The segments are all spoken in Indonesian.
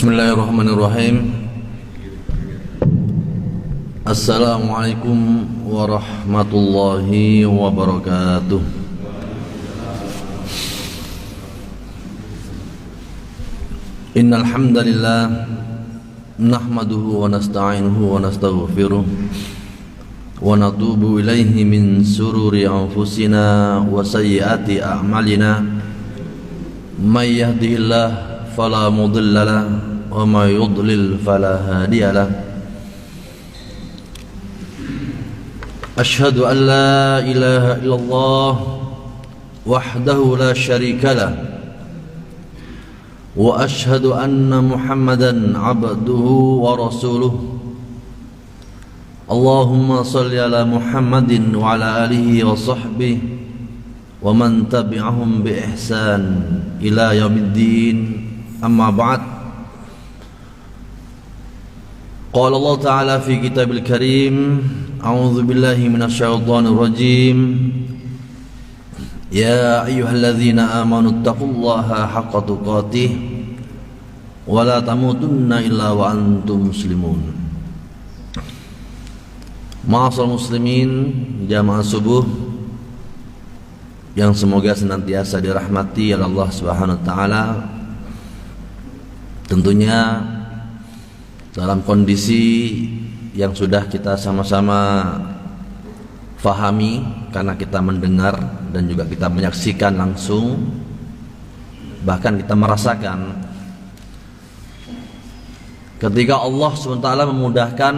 Bismillahirrahmanirrahim. Assalamualaikum warahmatullahi wabarakatuh. Innal hamdalillah nahmaduhu wa nasta'inuhu wa nastaghfiruh wa natubu ilaihi min sururi anfusina wa sayyiati a'malina. May yahdihillahu fala mudilla lahu wa may yudlil fala hadiya lahu. Asyhadu an la ilaha illallah wahdahu la syarika lah wa asyhadu anna Muhammadan abduhu wa rasuluh. Allahumma salli ala Muhammadin wa ala alihi wa sahbihi wa man tabi'ahum bi ihsan ila yaumiddin. Amma ba'd. Qala Allah Ta'ala fi kitabil karim, a'udzu billahi minasy syaithanir rajim. Ya ayyuhalladzina amanu taqullaha haqqa tuqatih wa la tamutunna illa wa antum muslimun. Ma'asyiral muslimin, jamaah subuh yang semoga senantiasa dirahmati oleh Allah Subhanahu wa taala. Tentunya dalam kondisi yang sudah kita sama-sama fahami karena kita mendengar dan juga kita menyaksikan langsung, bahkan kita merasakan ketika Allah SWT memudahkan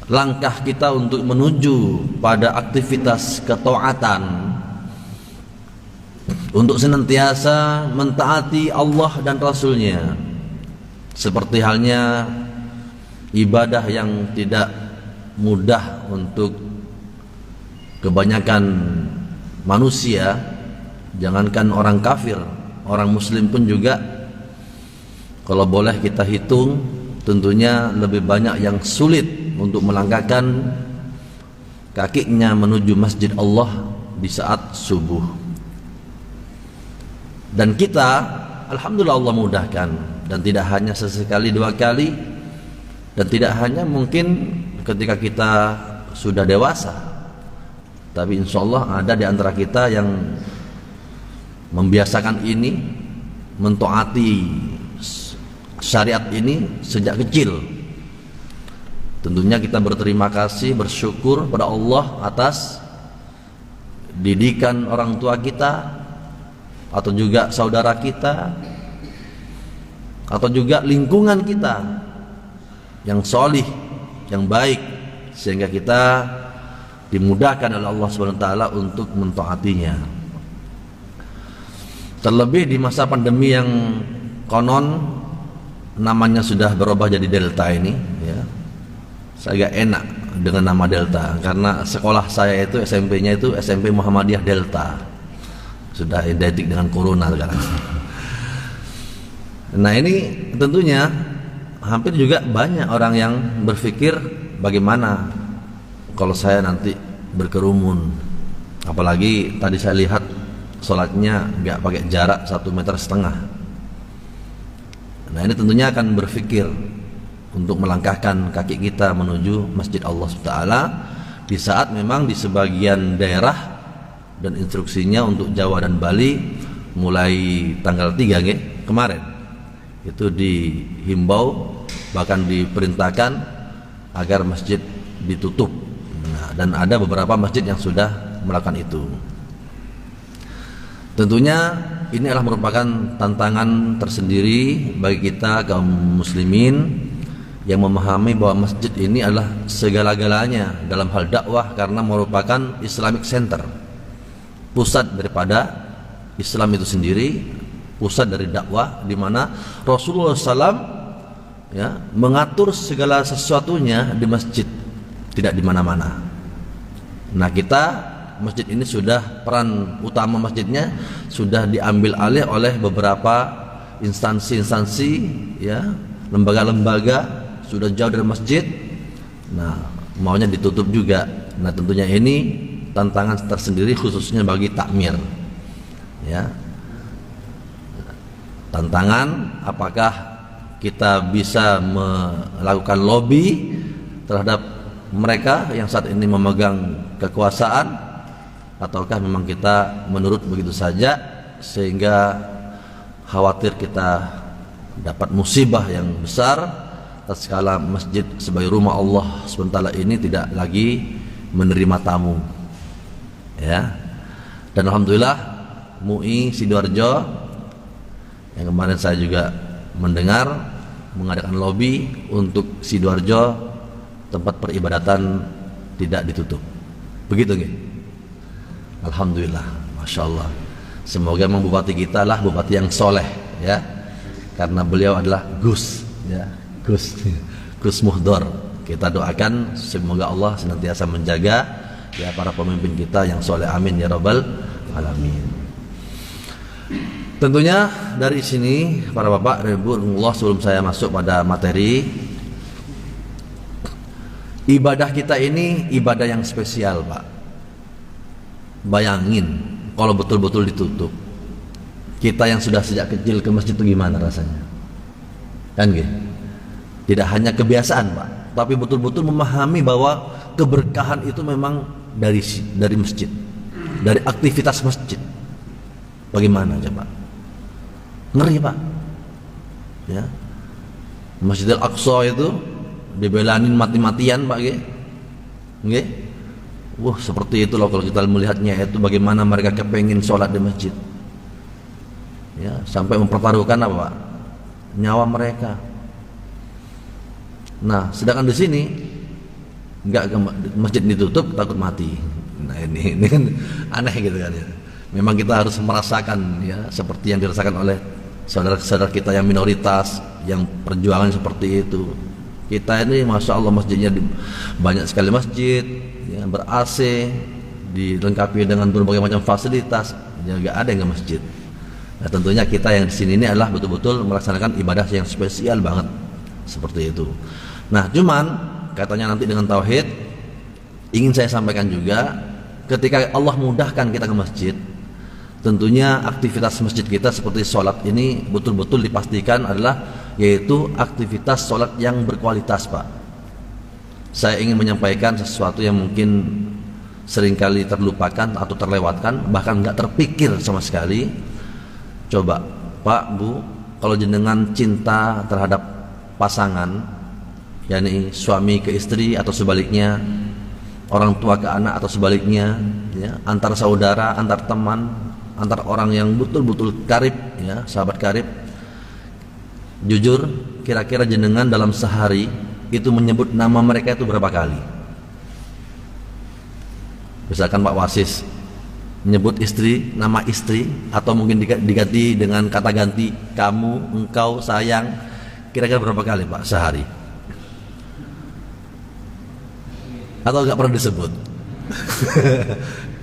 langkah kita untuk menuju pada aktivitas ketaatan, untuk senantiasa mentaati Allah dan Rasulnya, seperti halnya ibadah yang tidak mudah untuk kebanyakan manusia, jangankan orang kafir, orang muslim pun juga kalau boleh kita hitung tentunya lebih banyak yang sulit untuk melangkahkan kakinya menuju masjid Allah di saat subuh. Dan kita alhamdulillah Allah mudahkan, dan tidak hanya sesekali dua kali, dan tidak hanya mungkin ketika kita sudah dewasa, tapi insya Allah ada di antara kita yang membiasakan ini, mentaati syariat ini sejak kecil. Tentunya kita berterima kasih, bersyukur pada Allah atas didikan orang tua kita, atau juga saudara kita, atau juga lingkungan kita yang solih, yang baik, sehingga kita dimudahkan oleh Allah SWT untuk mentaatinya. Terlebih di masa pandemi yang konon namanya sudah berubah jadi Delta ini, ya. Saya agak enak dengan nama Delta karena sekolah saya itu SMP-nya itu SMP Muhammadiyah Delta, sudah identik dengan corona sekarang. Nah ini tentunya hampir juga banyak orang yang berpikir bagaimana kalau saya nanti berkerumun, apalagi tadi saya lihat sholatnya nggak pakai jarak 1,5 meter. Nah ini tentunya akan berpikir untuk melangkahkan kaki kita menuju masjid Allah SWT di saat memang di sebagian daerah, dan instruksinya untuk Jawa dan Bali mulai tanggal 3 kemarin itu dihimbau, bahkan diperintahkan agar masjid ditutup. Nah, dan ada beberapa masjid yang sudah melakukan itu. Tentunya ini adalah merupakan tantangan tersendiri bagi kita kaum muslimin yang memahami bahwa masjid ini adalah segala-galanya dalam hal dakwah, karena merupakan Islamic Center, pusat daripada Islam itu sendiri, pusat dari dakwah, di mana Rasulullah SAW ya, mengatur segala sesuatunya di masjid, tidak di mana-mana. Nah kita masjid ini sudah, peran utama masjidnya sudah diambil alih oleh beberapa instansi-instansi, ya, lembaga-lembaga, sudah jauh dari masjid. Nah maunya ditutup juga. Nah tentunya ini tantangan tersendiri khususnya bagi takmir, ya. tantangan, apakah kita bisa melakukan lobby terhadap mereka yang saat ini memegang kekuasaan, ataukah memang kita menurut begitu saja sehingga khawatir kita dapat musibah yang besar tatkala masjid sebagai rumah Allah SWT ini tidak lagi menerima tamu, ya. Dan alhamdulillah MUI Sidoarjo yang kemarin saya juga mendengar mengadakan lobby untuk Sidoarjo tempat peribadatan tidak ditutup. Begitu nggih? Alhamdulillah, masya Allah. Semoga memang bupati kita lah bupati yang soleh, ya, karena beliau adalah Gus, ya, Gus Muhdor. Kita doakan semoga Allah senantiasa menjaga ya para pemimpin kita yang soleh, amin ya rabbal alamin. Tentunya dari sini para bapak dan ibu Allah, sebelum saya masuk pada materi, ibadah kita ini ibadah yang spesial, Pak. Bayangin kalau betul-betul ditutup. Kita yang sudah sejak kecil ke masjid itu gimana rasanya? Kan gitu. Tidak hanya kebiasaan, Pak, tapi betul-betul memahami bahwa keberkahan itu memang dari masjid, dari aktivitas masjid. Bagaimana coba? Ngeri, Pak. Ya. Masjidil Aqsa itu dibelanin mati-matian, Pak, nggih. Wah, seperti itu loh kalau kita melihatnya, itu bagaimana mereka kepengin sholat di masjid. Ya, sampai mempertaruhkan apa, Pak? Nyawa mereka. Nah, sedangkan di sini enggak, masjid ditutup takut mati. Nah, ini kan aneh gitu kan ya. Memang kita harus merasakan ya seperti yang dirasakan oleh saudara-saudara kita yang minoritas, yang perjuangan seperti itu. Kita ini masya Allah masjidnya banyak sekali masjid, ya, ber-AC, dilengkapi dengan berbagai macam fasilitas, ya nggak ada yang ke masjid. Nah, tentunya kita yang di sini ini adalah betul-betul melaksanakan ibadah yang spesial banget seperti itu. Nah, cuman katanya nanti dengan tauhid, ingin saya sampaikan juga, ketika Allah mudahkan kita ke masjid, tentunya aktivitas masjid kita seperti sholat ini betul-betul dipastikan adalah yaitu aktivitas sholat yang berkualitas, Pak. Saya ingin menyampaikan sesuatu yang mungkin seringkali terlupakan atau terlewatkan, bahkan nggak terpikir sama sekali. Coba, Pak, Bu, kalau jenengan cinta terhadap pasangan, yakni suami ke istri atau sebaliknya, orang tua ke anak atau sebaliknya, ya, antar saudara, antar teman, antar orang yang betul-betul karib, ya, sahabat karib. Jujur, kira-kira jenengan dalam sehari itu menyebut nama mereka itu berapa kali? Misalkan Pak Wasis menyebut istri, nama istri, atau mungkin diganti dengan kata ganti kamu, engkau, sayang, kira-kira berapa kali, Pak, sehari? Atau nggak pernah disebut?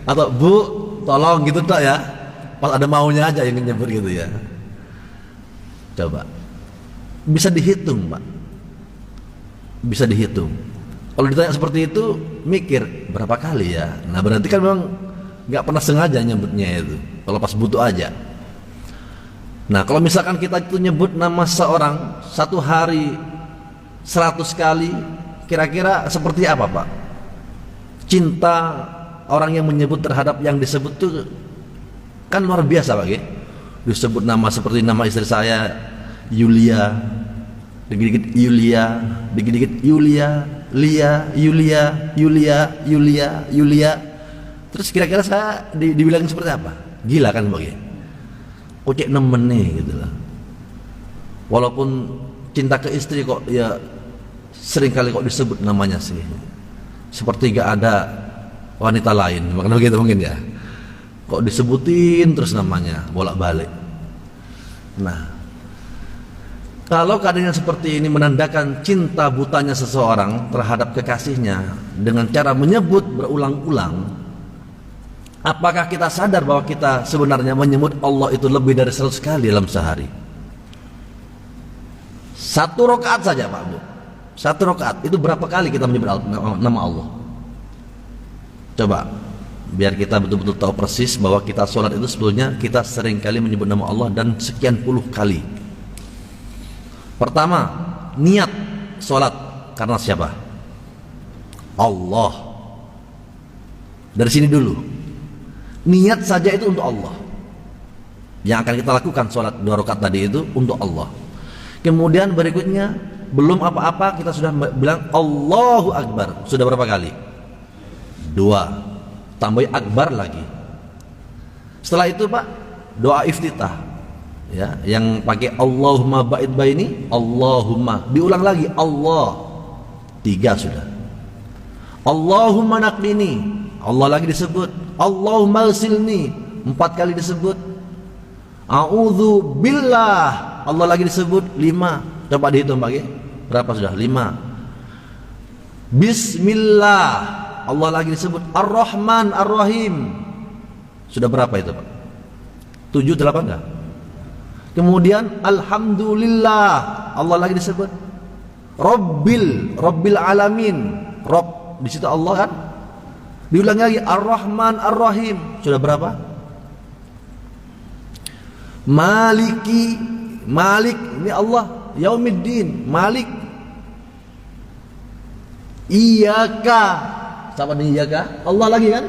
Atau Bu, tolong gitu tak ya? Pas ada maunya aja yang nyebut gitu ya. Coba, bisa dihitung, Pak. Bisa dihitung. Kalau ditanya seperti itu, mikir berapa kali ya? Nah, berarti kan memang nggak pernah sengaja nyebutnya itu. Kalau pas butuh aja. Nah, kalau misalkan kita itu nyebut nama seorang satu hari 100 kali, kira-kira seperti apa, Pak? Cinta orang yang menyebut terhadap yang disebut itu kan luar biasa, Pak, ya? Disebut nama seperti nama istri saya Yulia, dikit-dikit Yulia, dikit-dikit Yulia, Lia, Yulia, Yulia. Terus kira-kira saya dibilangin seperti apa? Gila kan, Pak, ya? Kocek nemen nih gitu lah. Walaupun cinta ke istri kok ya sering kali kok disebut namanya sih. Seperti gak ada wanita lain, makanya begitu mungkin ya. Kok disebutin terus namanya bolak-balik. Nah, kalau keadaan seperti ini menandakan cinta butanya seseorang terhadap kekasihnya dengan cara menyebut berulang-ulang, apakah kita sadar bahwa kita sebenarnya menyebut Allah itu lebih dari 100 kali dalam sehari? Satu rakaat saja, Pak, Bu. Satu rakaat itu berapa kali kita menyebut nama Allah? Coba biar kita betul-betul tahu persis bahwa kita sholat itu sebetulnya kita sering kali menyebut nama Allah dan sekian puluh kali. Pertama, niat sholat karena siapa? Allah. Dari sini dulu, niat saja itu untuk Allah. Yang akan kita lakukan sholat 2 rakaat tadi itu untuk Allah. Kemudian berikutnya, belum apa-apa kita sudah bilang Allahu Akbar. Sudah berapa kali? 2. Tambah akbar lagi. Setelah itu Pak, doa iftitah ya, yang pakai Allahumma ba'id baini, Allahumma, diulang lagi Allah. 3 sudah. Allahumma naqini, Allah lagi disebut. Allahumma ghsilni, 4 kali disebut. A'udzu billah, Allah lagi disebut. 5. Coba dihitung Pak, berapa sudah? 5. Bismillah, Allah lagi disebut. Ar-Rahman Ar-Rahim, sudah berapa itu Pak? 7, 8 enggak? Kemudian Alhamdulillah, Allah lagi disebut. Rabbil Alamin, Rabb, di situ Allah kan? Diulang lagi Ar-Rahman Ar-Rahim, sudah berapa? Malik, ini Allah, Yaumiddin, Malik. Iyyaka, siapa nih iyyaka? Allah lagi kan?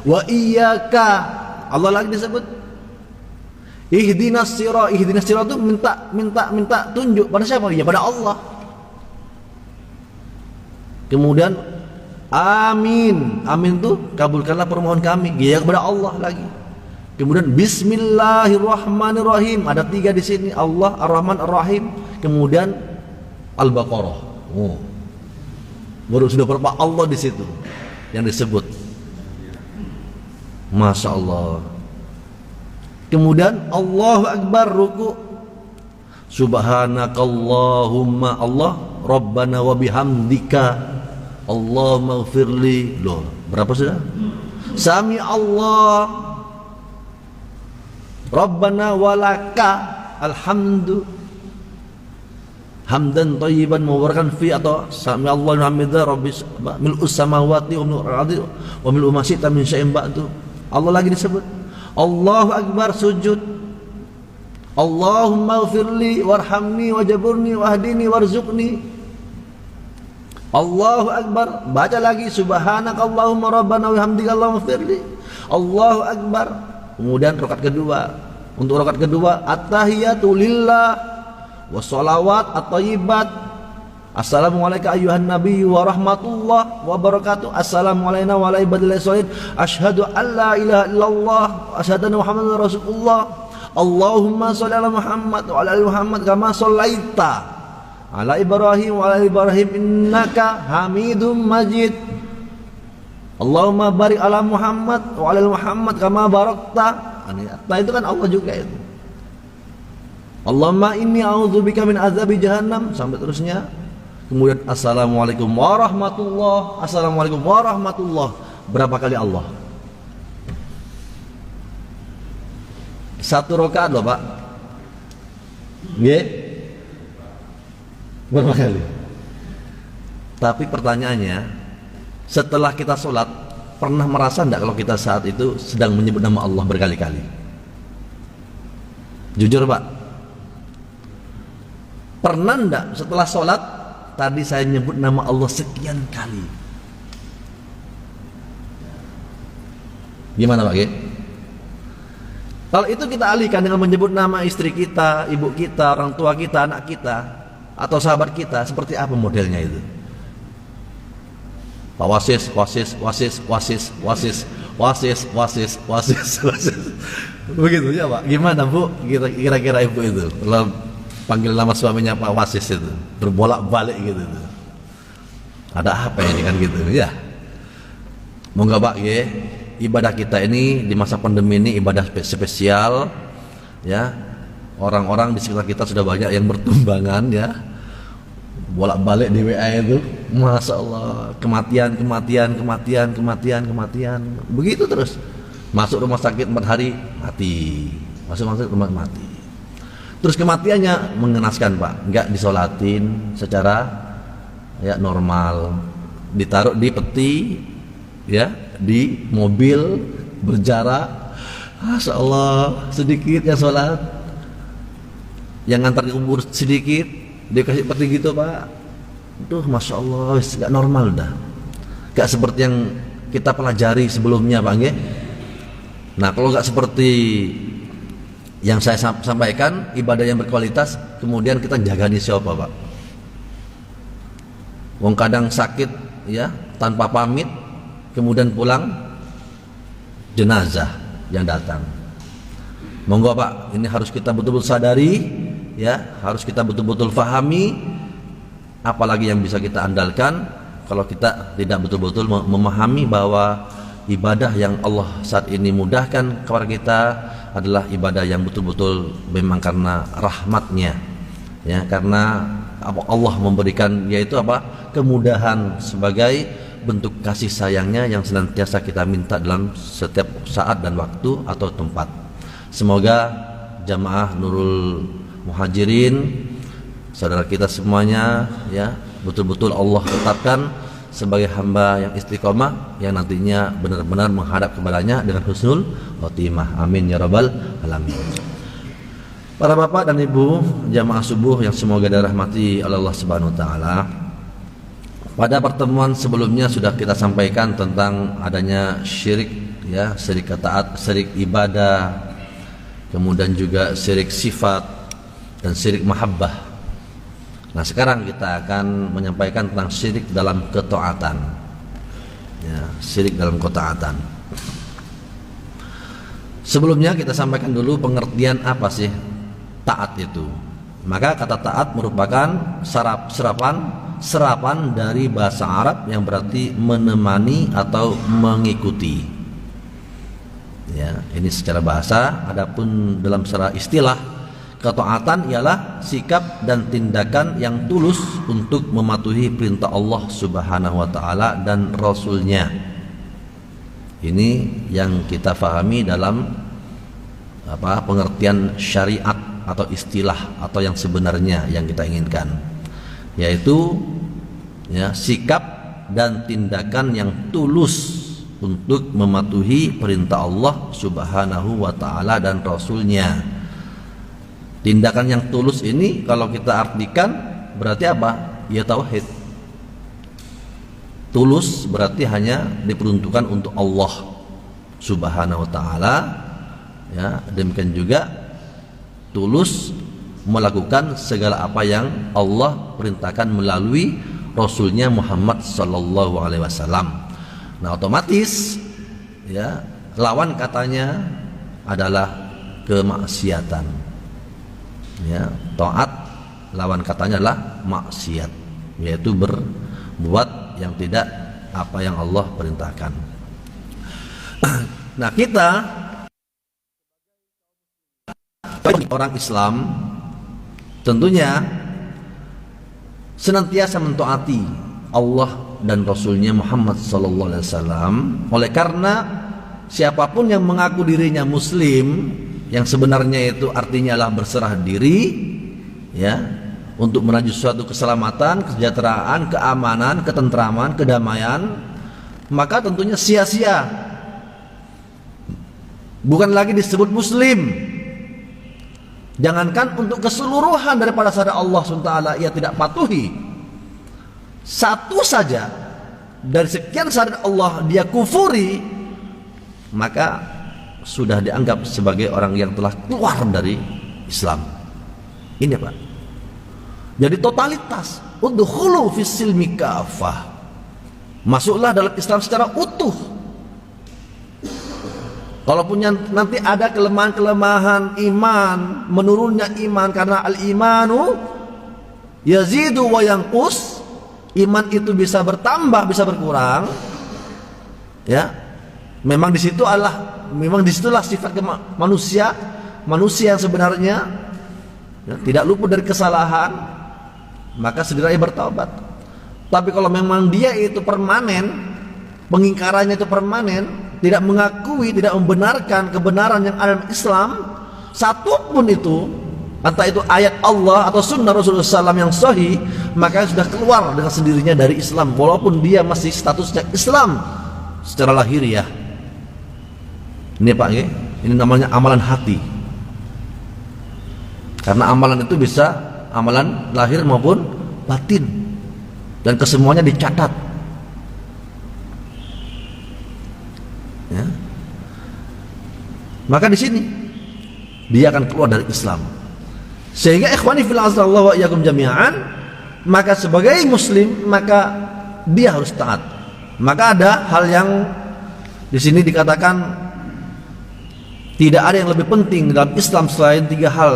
Wa iyyaka, Allah lagi disebut. Ihdinas sirat itu minta tunjuk pada siapa? Ya pada Allah. Kemudian amin tuh kabulkanlah permohonan kami, ya kepada Allah lagi. Kemudian Bismillahirrahmanirrahim, ada 3 di sini, Allah Ar-Rahman Ar-Rahim. Kemudian Al-Baqarah, baru sudah berapa Allah di situ yang disebut. Masya Allah. Kemudian Allahu Akbar, ruku. Subhanakallahumma, Allah Rabbana wa bihamdika, Allahumma ghfirli. Loh, berapa sudah? Sami Allah, Rabbana walaka alhamdu, hamdan thayyiban mubarakan fi, atau sami Allah hamida rabbis mil'us samawati wa mil'ul ardi wa mil'u ma syi'ta min syai'in ba'du. Allah lagi disebut. Allahu Akbar, sujud. Allahumma ghfirli warhamni wajaburni wahdini warzuqni. Allahu Akbar, baca lagi subhanakallahumma rabbana wa bihamdika Allahumma ghfirli. Allahu Akbar. Kemudian rakaat kedua. Untuk rakaat kedua, at-tahiyatu lillah wassalawat at-thayyibat. Assalamualaikum ayyuhan nabiyyu wa rahmatullah wa barakatuh. Assalamu alayna wa ala ibadillahi sholihin. Asyhadu an la ilaha illallah wa asyhadu anna Muhammadar Rasulullah. Allahumma sholli ala Muhammad wa ala ali Muhammad kama shallaita ala Ibrahim wa ala ali Ibrahim innaka Hamidum Majid. Allahumma barik ala Muhammad wa ala ali Muhammad kama barakta. Nah itu kan Allah juga itu. Allahumma inni a'udzubika min azabi jahannam, sampai terusnya. Kemudian assalamualaikum warahmatullah, assalamualaikum warahmatullah. Berapa kali Allah? 1 rakaat loh Pak. Nggih? Berapa kali? Tapi pertanyaannya, setelah kita sholat, pernah merasa enggak kalau kita saat itu sedang menyebut nama Allah berkali-kali? Jujur Pak, pernah enggak setelah sholat tadi saya nyebut nama Allah sekian kali? Gimana Pak? Kalau itu kita alihkan dengan menyebut nama istri kita, ibu kita, orang tua kita, anak kita, atau sahabat kita, seperti apa modelnya itu? Pak wasis. Begitu ya Pak. Gimana Bu? Kira-kira ibu itu kalau panggil nama suaminya Pak Wasis itu berbolak-balik gitu. Ada apa ini kan gitu ya? Moga Pak ya, ibadah kita ini di masa pandemi ini ibadah spesial ya. Orang-orang di sekitar kita sudah banyak yang bertumbangan ya. Bolak-balik di WA itu, Masya Allah, kematian. Begitu terus. Masuk rumah sakit 4 hari mati. Masuk rumah mati. Terus kematiannya mengenaskan Pak, enggak disolatin secara ya normal, ditaruh di peti ya, di mobil berjarak, Masya Allah, sedikit yang sholat, yang ngantar ke kubur sedikit, dia kasih seperti gitu Pak. Duh, Masya Allah, gak normal dah, gak seperti yang kita pelajari sebelumnya Pak nggih. Nah, kalau gak seperti yang saya sampaikan, ibadah yang berkualitas, kemudian kita jagani siapa Pak? Wong kadang sakit ya, tanpa pamit, kemudian pulang jenazah yang datang. Monggo Pak, ini harus kita betul-betul sadari ya, harus kita betul-betul fahami, apalagi yang bisa kita andalkan kalau kita tidak betul-betul memahami bahwa ibadah yang Allah saat ini mudahkan kepada kita adalah ibadah yang betul-betul memang karena rahmatnya ya, karena Allah memberikan yaitu apa, kemudahan sebagai bentuk kasih sayangnya yang senantiasa kita minta dalam setiap saat dan waktu atau tempat. Semoga jamaah Nurul Muhajirin, saudara kita semuanya ya, betul-betul Allah tetapkan sebagai hamba yang istiqomah, yang nantinya benar-benar menghadap kepadanya dengan husnul khotimah. Amin ya rabbal alamin. Para bapak dan ibu jamaah subuh yang semoga dirahmati oleh Allah Subhanahu wa taala. Pada pertemuan sebelumnya sudah kita sampaikan tentang adanya syirik ya, syirik taat, syirik ibadah, kemudian juga syirik sifat dan syirik mahabbah. Nah, sekarang kita akan menyampaikan tentang syirik dalam ketaatan. Ya, syirik dalam ketaatan. Sebelumnya kita sampaikan dulu pengertian apa sih taat itu. Maka kata taat merupakan serapan dari bahasa Arab yang berarti menemani atau mengikuti. Ya, ini secara bahasa. Adapun dalam secara istilah, ketaatan ialah sikap dan tindakan yang tulus untuk mematuhi perintah Allah Subhanahu wa taala dan Rasul-Nya. Ini yang kita fahami dalam pengertian syariat atau istilah atau yang sebenarnya yang kita inginkan, yaitu ya, sikap dan tindakan yang tulus untuk mematuhi perintah Allah Subhanahu wa taala dan Rasul-Nya. Tindakan yang tulus ini kalau kita artikan berarti apa? Ya tauhid. Tulus berarti hanya diperuntukkan untuk Allah Subhanahu wa taala. Ya, demikian juga tulus melakukan segala apa yang Allah perintahkan melalui Rasulnya Muhammad sallallahu alaihi wasallam. Nah, otomatis ya, lawan katanya adalah kemaksiatan. Ya, taat lawan katanya adalah maksiat, yaitu berbuat yang tidak apa yang Allah perintahkan. Nah, kita orang Islam tentunya senantiasa mentaati Allah dan Rasulnya Muhammad sallallahu alaihi wasallam. Oleh karena siapapun yang mengaku dirinya Muslim, yang sebenarnya itu artinya adalah berserah diri ya, untuk menuju suatu keselamatan, kesejahteraan, keamanan, ketentraman, kedamaian, maka tentunya sia-sia, bukan lagi disebut Muslim. Jangankan untuk keseluruhan daripada syariat Allah SWT ia tidak patuhi, satu saja dari sekian syariat Allah dia kufuri, maka sudah dianggap sebagai orang yang telah keluar dari Islam. Ini Pak. Jadi totalitas, udkhulu fis silmi kafah. Masuklah dalam Islam secara utuh. Kalaupun nanti ada kelemahan-kelemahan iman, menurunnya iman, karena al-imanu yazidu wa yanqus, iman itu bisa bertambah, bisa berkurang. Ya. Memang disitulah sifat manusia yang sebenarnya ya, tidak luput dari kesalahan, maka segera bertaubat. Tapi kalau memang dia itu permanen, pengingkarannya itu permanen, tidak mengakui, tidak membenarkan kebenaran yang ada dalam Islam satupun itu, entah itu ayat Allah atau sunnah Rasulullah SAW yang sahih, maka sudah keluar dengan sendirinya dari Islam, walaupun dia masih statusnya Islam, secara lahiriah. Ini Pak, ini namanya amalan hati. Karena amalan itu bisa amalan lahir maupun batin, dan kesemuanya dicatat. Ya. Maka di sini dia akan keluar dari Islam. Sehingga ikhwani fil azallahu wa iyyakum jami'an, maka sebagai muslim maka dia harus taat. Maka ada hal yang di sini dikatakan tidak ada yang lebih penting dalam Islam selain 3 hal.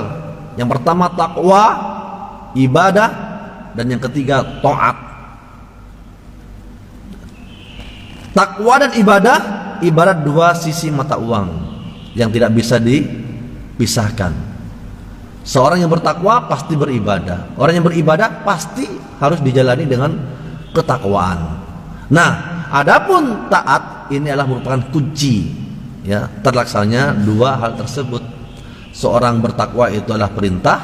Yang pertama takwa, ibadah, dan yang ketiga taat. Takwa dan ibadah ibarat 2 sisi mata uang yang tidak bisa dipisahkan. Seorang yang bertakwa pasti beribadah. Orang yang beribadah pasti harus dijalani dengan ketakwaan. Nah, adapun taat ini adalah merupakan kunci ya terlaksananya 2 hal tersebut. Seorang bertakwa itu adalah perintah,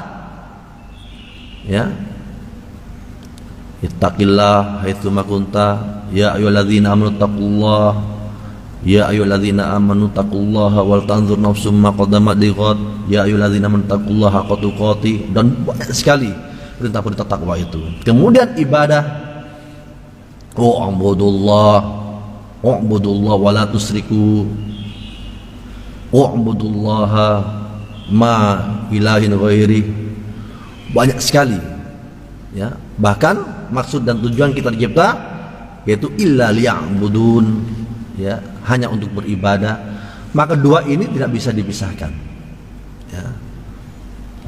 ya, ittaqillah haitsu ma kunta ya ayyuhalladzina amanu taqullah ya ayyuhalladzina amanu taqullaha wal tanzur nafsum ma qaddamat lighad ya ayyuhalladzina amanu taqullaha haqqa tuqatih, dan banyak sekali perintah-perintah takwa itu. Kemudian ibadah, wa'budullah wa la tusriku wa'budullaha ma ilahin ghairi. Banyak sekali ya, bahkan maksud dan tujuan kita dicipta yaitu illa liya'budun, ya, hanya untuk beribadah. Maka 2 ini tidak bisa dipisahkan ya.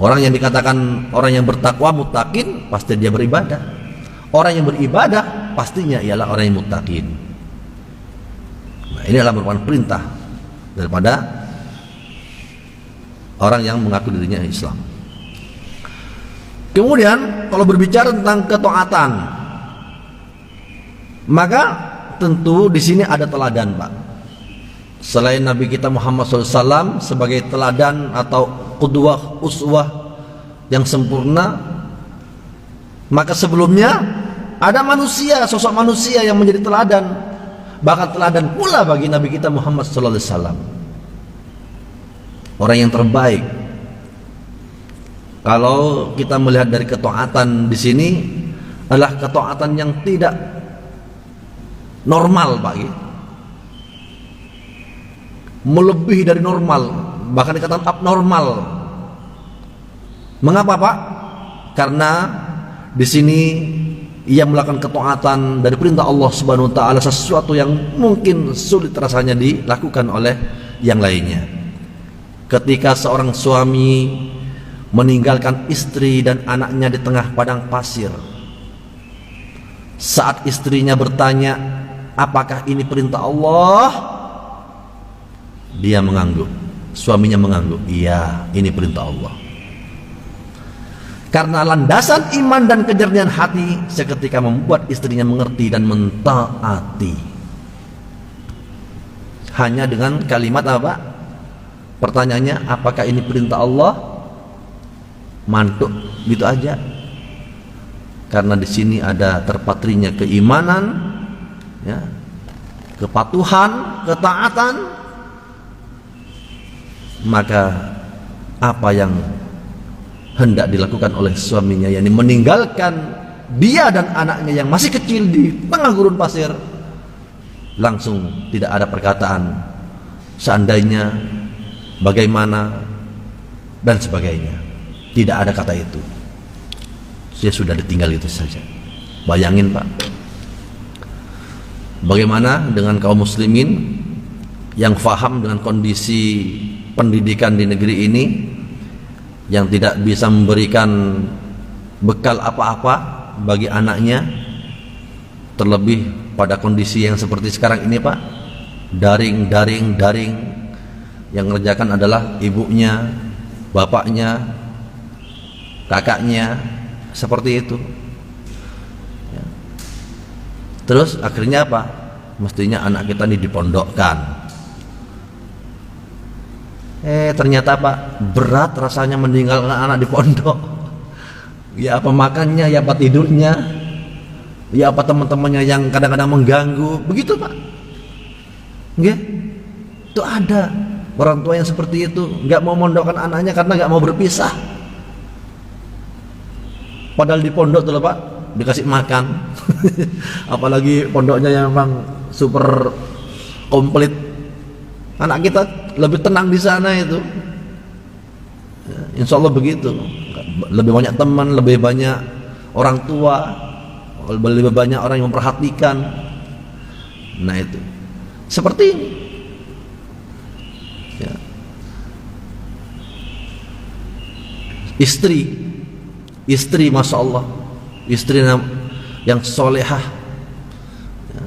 Orang yang dikatakan orang yang bertakwa muttaqin pasti dia beribadah. Orang yang beribadah pastinya ialah orang yang muttaqin. Nah, ini adalah merupakan perintah daripada orang yang mengaku dirinya Islam. Kemudian kalau berbicara tentang ketaatan, maka tentu di sini ada teladan, Pak. Selain Nabi kita Muhammad SAW sebagai teladan atau qudwah, uswah yang sempurna, maka sebelumnya ada manusia, sosok manusia yang menjadi teladan, bahkan teladan pula bagi Nabi kita Muhammad SAW. Orang yang terbaik. Kalau kita melihat dari ketaatan di sini adalah ketaatan yang tidak normal, Pak. Melebihi dari normal, bahkan dikatakan abnormal. Mengapa, Pak? Karena di sini ia melakukan ketaatan dari perintah Allah Subhanahu wa taala, sesuatu yang mungkin sulit rasanya dilakukan oleh yang lainnya. Ketika seorang suami meninggalkan istri dan anaknya di tengah padang pasir, saat istrinya bertanya, apakah ini perintah Allah? Dia mengangguk, suaminya mengangguk, iya, ini perintah Allah. Karena landasan iman dan kejernihan hati seketika membuat istrinya mengerti dan mentaati. Hanya dengan kalimat apa? Pertanyaannya, apakah ini perintah Allah? Mantuk, gitu aja. Karena di sini ada terpatrinya keimanan, ya, kepatuhan, ketaatan. Maka apa yang hendak dilakukan oleh suaminya, yakni meninggalkan dia dan anaknya yang masih kecil di tengah gurun pasir, langsung tidak ada perkataan seandainya, bagaimana, dan sebagainya. Tidak ada kata itu. Dia sudah ditinggal itu saja. Bayangin, Pak, bagaimana dengan kaum muslimin yang faham dengan kondisi pendidikan di negeri ini, yang tidak bisa memberikan bekal apa-apa bagi anaknya, terlebih pada kondisi yang seperti sekarang ini, Pak. Daring, yang mengerjakan adalah ibunya, bapaknya, kakaknya, seperti itu ya. Terus akhirnya apa? Mestinya anak kita ini dipondokkan. Ternyata, Pak, berat rasanya meninggalkan anak di pondok. Ya apa makannya, ya apa tidurnya, ya apa teman-temannya yang kadang-kadang mengganggu, begitu, Pak. Nggih? Itu ada orang tua yang seperti itu, nggak mau mondokkan anaknya karena nggak mau berpisah. Padahal di pondok tuh Pak dikasih makan. Apalagi pondoknya yang memang super komplit. Anak kita lebih tenang di sana itu. Insya Allah begitu. Lebih banyak teman, lebih banyak orang tua, lebih banyak orang yang memperhatikan. Nah itu seperti ini ya. Istri Masya Allah, istri yang solehah ya.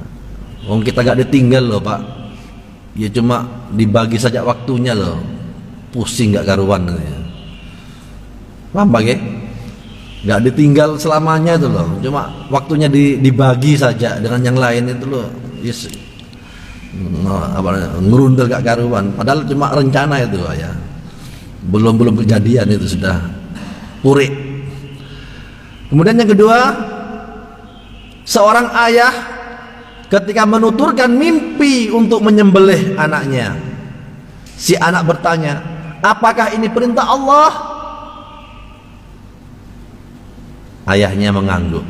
Kita gak ditinggal loh Pak, ya cuma dibagi saja waktunya loh, pusing gak karuan ya. Paham Pak ya? Gak ditinggal selamanya itu loh, cuma waktunya dibagi saja dengan yang lain itu loh. Yes. Ngerundel gak karuan, padahal cuma rencana itu ya, belum kejadian itu sudah purik. Kemudian yang kedua, seorang ayah ketika menuturkan mimpi untuk menyembelih anaknya, si anak bertanya, apakah ini perintah Allah? Ayahnya mengangguk.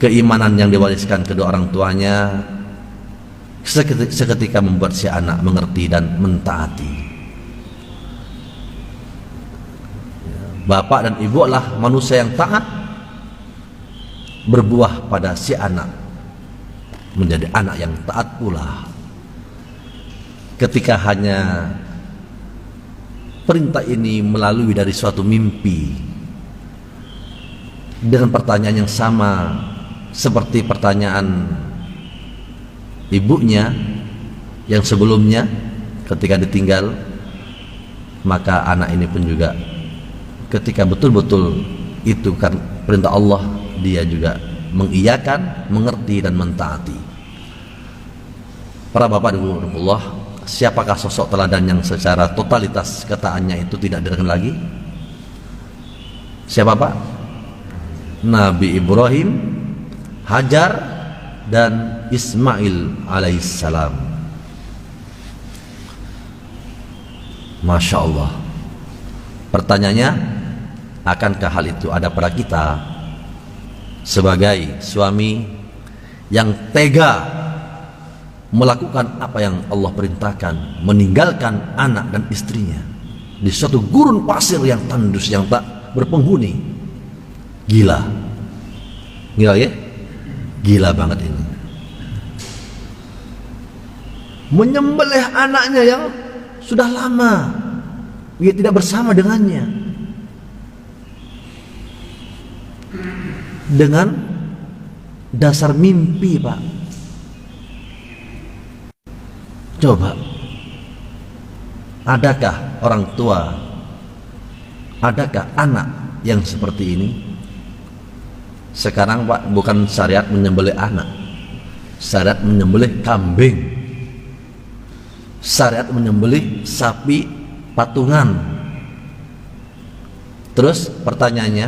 Keimanan yang diwariskan kedua orang tuanya seketika membuat si anak mengerti dan mentaati. Bapak dan ibu adalah manusia yang taat, berbuah pada si anak menjadi anak yang taat pula. Ketika hanya perintah ini melalui dari suatu mimpi dengan pertanyaan yang sama seperti pertanyaan ibunya yang sebelumnya ketika ditinggal, maka anak ini pun juga ketika betul-betul itu kan perintah Allah, dia juga mengiyakan, mengerti dan mentaati. Para bapak dan ibu Allah, siapakah sosok teladan yang secara totalitas ketaannya itu tidak diragukan lagi? Siapa Pak? Nabi Ibrahim, Hajar dan Ismail alaihissalam. Masya Allah. Pertanyaannya, akankah hal itu ada pada kita sebagai suami yang tega melakukan apa yang Allah perintahkan, meninggalkan anak dan istrinya di suatu gurun pasir yang tandus, yang tak berpenghuni? Gila ya, gila banget ini. Menyembelih anaknya yang sudah lama dia tidak bersama dengannya, dengan dasar mimpi Pak. Coba, adakah orang tua, adakah anak yang seperti ini? Sekarang Pak, bukan syariat menyembelih anak, syariat menyembelih kambing, syariat menyembelih sapi patungan. Terus pertanyaannya,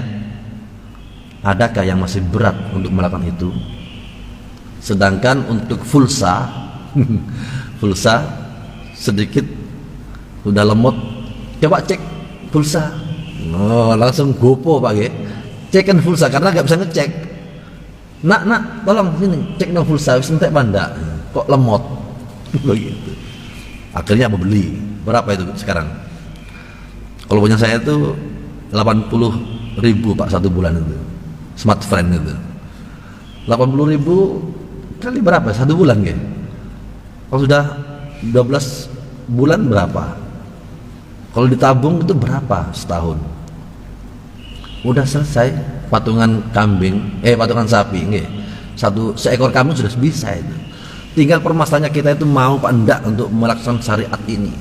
adakah yang masih berat untuk melakukan itu? Sedangkan untuk fulsa fulsa sedikit sudah lemot, coba cek pulsa, oh langsung gopo Pak ya, cek kan pulsa karena nggak bisa ngecek. Nak tolong sini cek dong pulsa, wis entek banda kok lemot begitu. Akhirnya mau beli. Berapa itu sekarang? Kalau punya saya itu 80.000 Pak satu bulan itu, smartphone itu 80.000 kali berapa satu bulan ya? Kalau sudah 12 bulan berapa? Kalau ditabung itu berapa setahun? Udah selesai patungan kambing, patungan sapi, nggih. Seekor kambing sudah bisa itu. Tinggal permasalahannya kita itu mau apa enggak untuk melaksanakan syariat ini.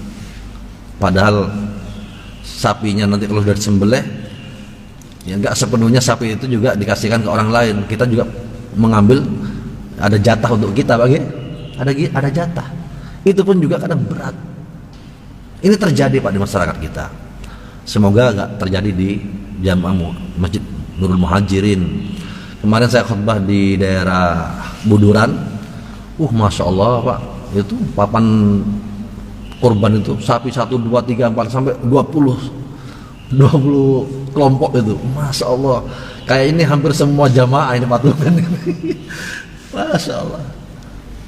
Padahal sapinya nanti kalau sudah disembelih, ya enggak sepenuhnya sapi itu juga dikasihkan ke orang lain. Kita juga mengambil, ada jatah untuk kita, bagi ada jatah. Itu pun juga kadang berat. Ini terjadi Pak di masyarakat kita. Semoga enggak terjadi di jamaah Masjid Nurul Muhajirin. Kemarin saya khutbah di daerah Buduran, Masya Allah Pak, itu papan kurban itu sapi 1, 2, 3, 4 sampai 20 kelompok itu. Masya Allah, kayak ini hampir semua jamaah ini patungan. Masya Allah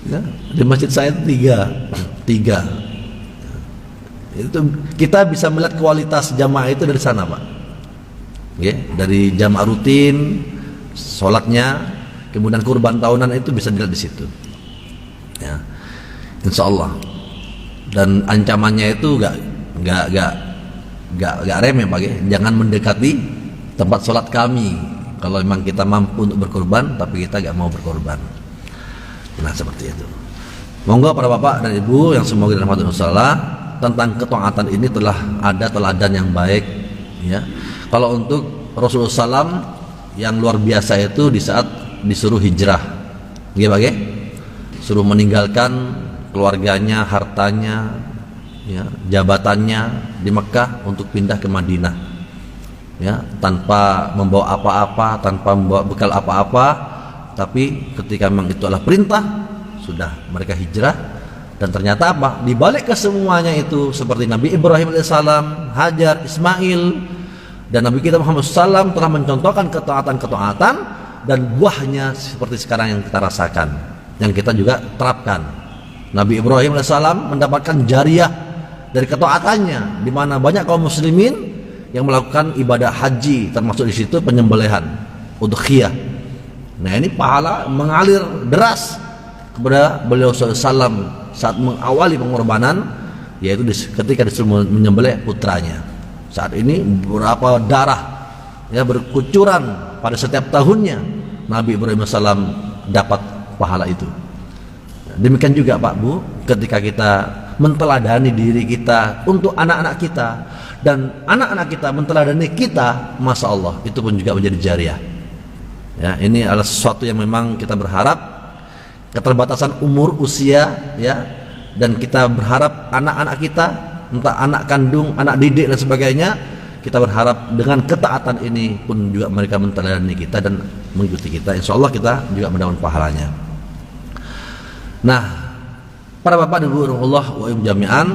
ya, di masjid saya itu tiga. Itu kita bisa melihat kualitas jamaah itu dari sana Pak ya, dari jamaah rutin sholatnya, kemudian kurban tahunan itu bisa dilihat di situ ya, insya Allah. Dan ancamannya itu gak remeh Pak ya. Jangan mendekati tempat sholat kami kalau memang kita mampu untuk berkorban tapi kita gak mau berkorban. Nah seperti itu. Monggo para bapak dan ibu yang semoga dirahmati Allah, tentang ketaatan ini telah ada teladan yang baik ya. Kalau untuk Rasulullah SAW yang luar biasa itu di saat disuruh hijrah ya Pak ya, suruh meninggalkan keluarganya, hartanya ya, jabatannya di Mekah untuk pindah ke Madinah ya, tanpa membawa apa-apa, tanpa membawa bekal apa-apa. Tapi ketika memang itu adalah perintah, sudah mereka hijrah. Dan ternyata apa? Di balik kesemuanya itu, seperti Nabi Ibrahim alaihissalam, Hajar, Ismail, dan Nabi kita Muhammad SAW telah mencontohkan ketaatan-ketaatan, dan buahnya seperti sekarang yang kita rasakan, yang kita juga terapkan. Nabi Ibrahim alaihissalam mendapatkan jariah dari ketaatannya, di mana banyak kaum muslimin yang melakukan ibadah haji, termasuk di situ penyembelihan udhiyah. Nah ini pahala mengalir deras kepada beliau SAW saat mengawali pengorbanan, yaitu ketika disuruh menyembelih putranya. Saat ini beberapa darah ya berkucuran pada setiap tahunnya, Nabi Ibrahim SAW dapat pahala itu. Demikian juga Pak Bu, ketika kita menteladani diri kita untuk anak-anak kita, dan anak-anak kita menteladani kita, Masya Allah, itu pun juga menjadi jariah ya. Ini adalah sesuatu yang memang kita berharap, keterbatasan umur usia ya, dan kita berharap anak-anak kita, entah anak kandung, anak didik dan sebagainya, kita berharap dengan ketaatan ini pun juga mereka menteladani kita dan mengikuti kita. Insya Allah kita juga mendapat pahalanya. Nah, para bapak dan ibu Allah wa jami'an,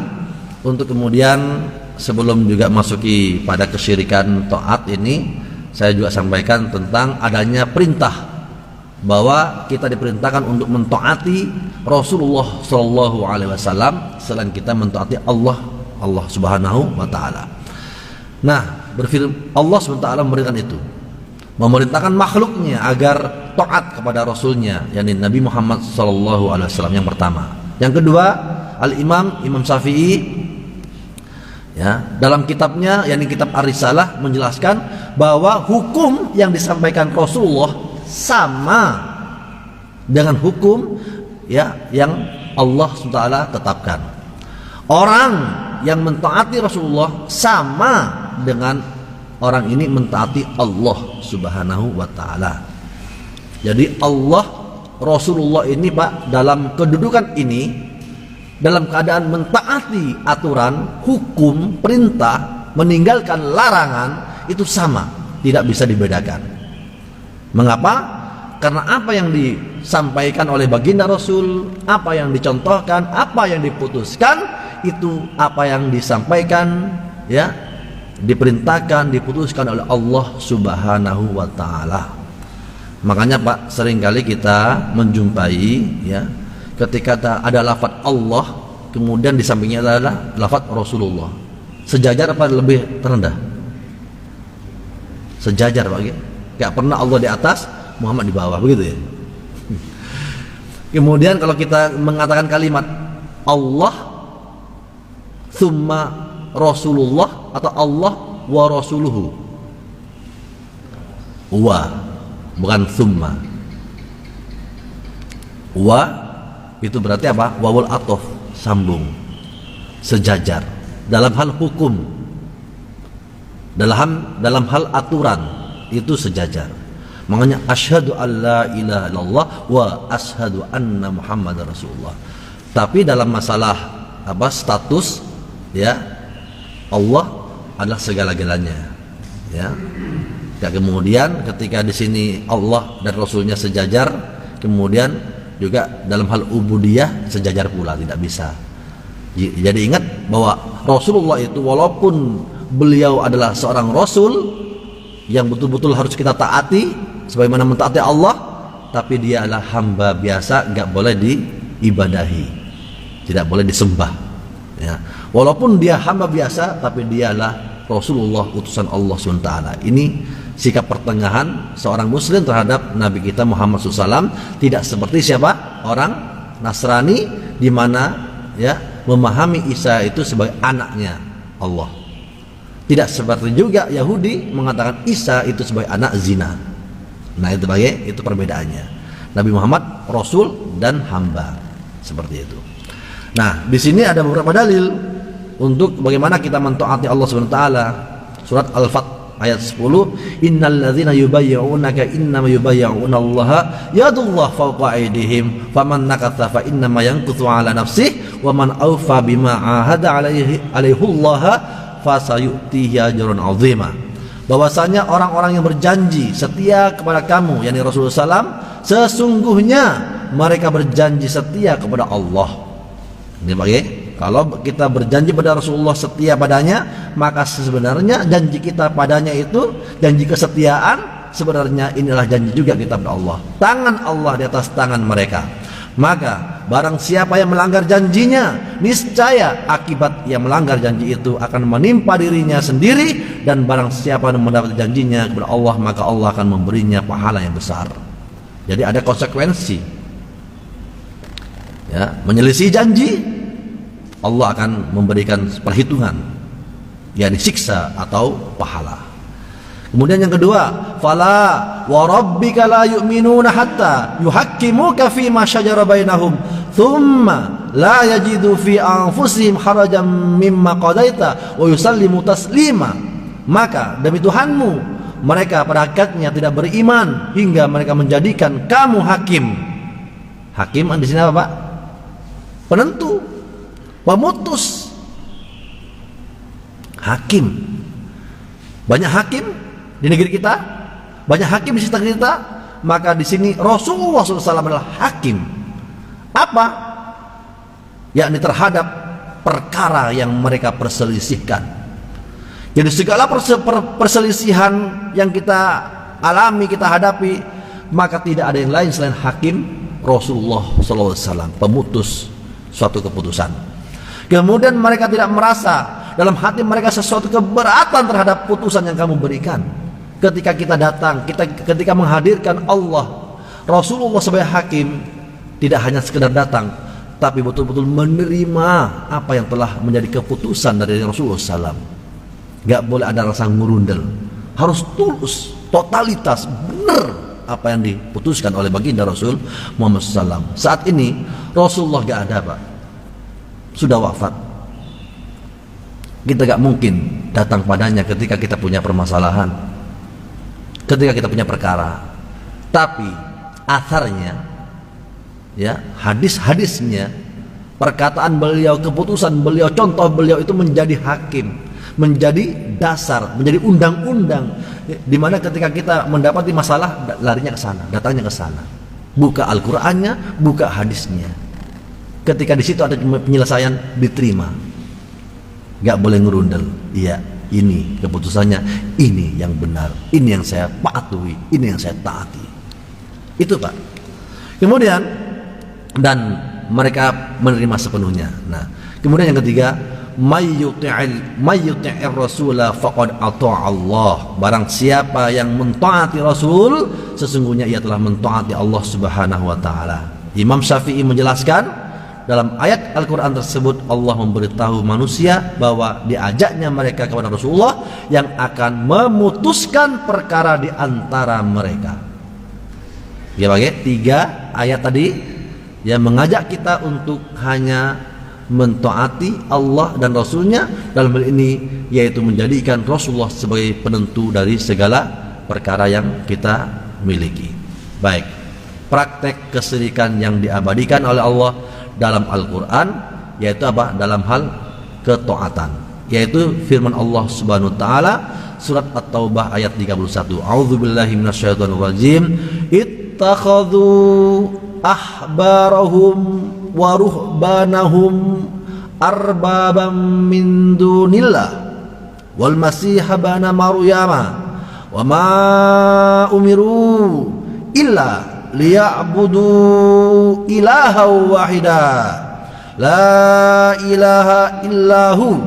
untuk kemudian sebelum juga masuki pada kesyirikan taat ini, saya juga sampaikan tentang adanya perintah bahwa kita diperintahkan untuk mentaati Rasulullah SAW selain kita mentaati Allah Subhanahu wa Ta'ala. Nah, berfirman Allah Subhanahu wa Ta'ala memberikan itu, memerintahkan makhluknya agar taat kepada Rasulnya, yakni Nabi Muhammad SAW yang pertama. Yang kedua, Imam Syafi'i ya, dalam kitabnya yakni kitab Ar-Risalah menjelaskan bahwa hukum yang disampaikan Rasulullah sama dengan hukum ya yang Allah SWT tetapkan. Orang yang mentaati Rasulullah sama dengan orang ini mentaati Allah Subhanahu wa Ta'ala. Jadi Allah Rasulullah ini Pak, dalam kedudukan ini, dalam keadaan mentaati aturan, hukum, perintah, meninggalkan larangan, itu sama, tidak bisa dibedakan. Mengapa? Karena apa yang disampaikan oleh baginda Rasul, apa yang dicontohkan, apa yang diputuskan, itu apa yang disampaikan ya, diperintahkan, diputuskan oleh Allah Subhanahu wa Ta'ala. Makanya Pak, seringkali kita menjumpai ya, ketika ada lafaz Allah, kemudian di sampingnya adalah lafaz Rasulullah, sejajar apa lebih terendah? Sejajar Pak, gak pernah Allah di atas, Muhammad di bawah, begitu ya. Kemudian kalau kita mengatakan kalimat Allah thumma Rasulullah atau Allah wa Rasuluhu, wa bukan thumma, wa itu berarti apa? Wawul atof, sambung, sejajar dalam hal hukum, dalam hal aturan itu sejajar. Makanya asyhadu alla ilaha illallah wa asyhadu anna muhammadar rasulullah. Tapi dalam masalah apa status ya, Allah adalah segala-galanya ya. Kemudian ketika di sini Allah dan Rasulnya sejajar, kemudian juga dalam hal ubudiyah sejajar pula, tidak bisa. Jadi ingat bahwa Rasulullah itu walaupun beliau adalah seorang rasul yang betul-betul harus kita taati sebagaimana mentaati Allah, tapi dia adalah hamba biasa, nggak boleh diibadahi, tidak boleh disembah ya. Walaupun dia hamba biasa, tapi dia adalah Rasulullah, utusan Allah SWT. Ini sikap pertengahan seorang muslim terhadap Nabi kita Muhammad SAW. Tidak seperti siapa? Orang Nasrani, di mana ya memahami Isa itu sebagai anaknya Allah. Tidak seperti juga Yahudi mengatakan Isa itu sebagai anak zina. Nah itu perbedaannya. Nabi Muhammad Rasul dan hamba, seperti itu. Nah di sini ada beberapa dalil untuk bagaimana kita mentaati Allah SWT. Surat Al-Fat ayat 10, innal ladzina yubayyi'unaka innama yubayyi'una Allah yadullah fawqa aydihim faman nakatha fa innama yanquthu ala nafsihi wa man awfa bima ahada alaihi Allah fasayutihi ajran 'azima. Bahwasanya orang-orang yang berjanji setia kepada kamu, yakni Rasulullah SAW, sesungguhnya mereka berjanji setia kepada Allah. Ini bagi kalau kita berjanji pada Rasulullah setia padanya, maka sebenarnya janji kita padanya itu janji kesetiaan, sebenarnya inilah janji juga kita pada Allah. Tangan Allah di atas tangan mereka. Maka barang siapa yang melanggar janjinya, niscaya akibat yang melanggar janji itu akan menimpa dirinya sendiri, dan barang siapa yang mendapat janjinya kepada Allah, maka Allah akan memberinya pahala yang besar. Jadi ada konsekuensi ya, menyelisih janji, Allah akan memberikan perhitungan, yakni siksa atau pahala. Kemudian yang kedua, fala wa rabbika la yu'minuna hatta yuhaqqimuka fi ma shajara bainahum thumma la yajidu fi anfusihim harajan mimma qadaita wa yusallimu taslima. Maka demi Tuhanmu, mereka pada hakikatnya tidak beriman hingga mereka menjadikan kamu hakim. Hakim di sini apa, Pak? Penentu, pemutus. Hakim. Banyak hakim di negeri kita, banyak hakim di sekitar kita. Maka di sini Rasulullah SAW adalah hakim. Apa? Yakni terhadap perkara yang mereka perselisihkan. Jadi segala perselisihan yang kita alami, kita hadapi, maka tidak ada yang lain selain hakim Rasulullah SAW, pemutus suatu keputusan. Kemudian mereka tidak merasa dalam hati mereka sesuatu keberatan terhadap putusan yang kamu berikan. Ketika kita datang, ketika menghadirkan Allah, Rasulullah sebagai hakim, tidak hanya sekedar datang, tapi betul-betul menerima apa yang telah menjadi keputusan dari Rasulullah SAW. Gak boleh ada rasa ngurundel, harus tulus, totalitas, benar apa yang diputuskan oleh baginda Rasul Muhammad SAW. Saat ini Rasulullah gak ada, Pak, sudah wafat. Kita gak mungkin datang padanya ketika kita punya permasalahan, ketika kita punya perkara. Tapi asarnya, ya, hadis-hadisnya, perkataan beliau, keputusan beliau, contoh beliau itu menjadi hakim, menjadi dasar, menjadi undang-undang, di mana ketika kita mendapati masalah, larinya ke sana, datangnya ke sana, buka Al-Qur'annya, buka hadisnya. Ketika di situ ada penyelesaian, diterima. Gak boleh ngerundel. Iya, ini keputusannya, ini yang benar, ini yang saya patuhi, ini yang saya taati. Itu, Pak. Kemudian, dan mereka menerima sepenuhnya. Nah, kemudian yang ketiga, mayyuti'ir rasula faqad ata'a Allah. Barang siapa yang mentaati Rasul, sesungguhnya ia telah mentaati Allah Subhanahu wa taala. Imam Syafi'i menjelaskan dalam ayat Al-Qur'an tersebut, Allah memberitahu manusia bahwa diajaknya mereka kepada Rasulullah yang akan memutuskan perkara di antara mereka. Ya, bagi 3 ayat tadi yang mengajak kita untuk hanya mentaati Allah dan Rasulnya, dalam hal ini yaitu menjadikan Rasulullah sebagai penentu dari segala perkara yang kita miliki. Baik, praktek kesyirikan yang diabadikan oleh Allah dalam Al-Quran, yaitu apa? Dalam hal ketaatan, yaitu firman Allah Subhanahu wa taala surat At-Taubah ayat 31. A'udzubillahi minasyaitonirrajim. ittakhadhu ahbarahum wa ruhbanahum arbabam min dunillah wal masih ibn maryam wa ma umiru illa liya'budu ilaha wahida la ilaha illahu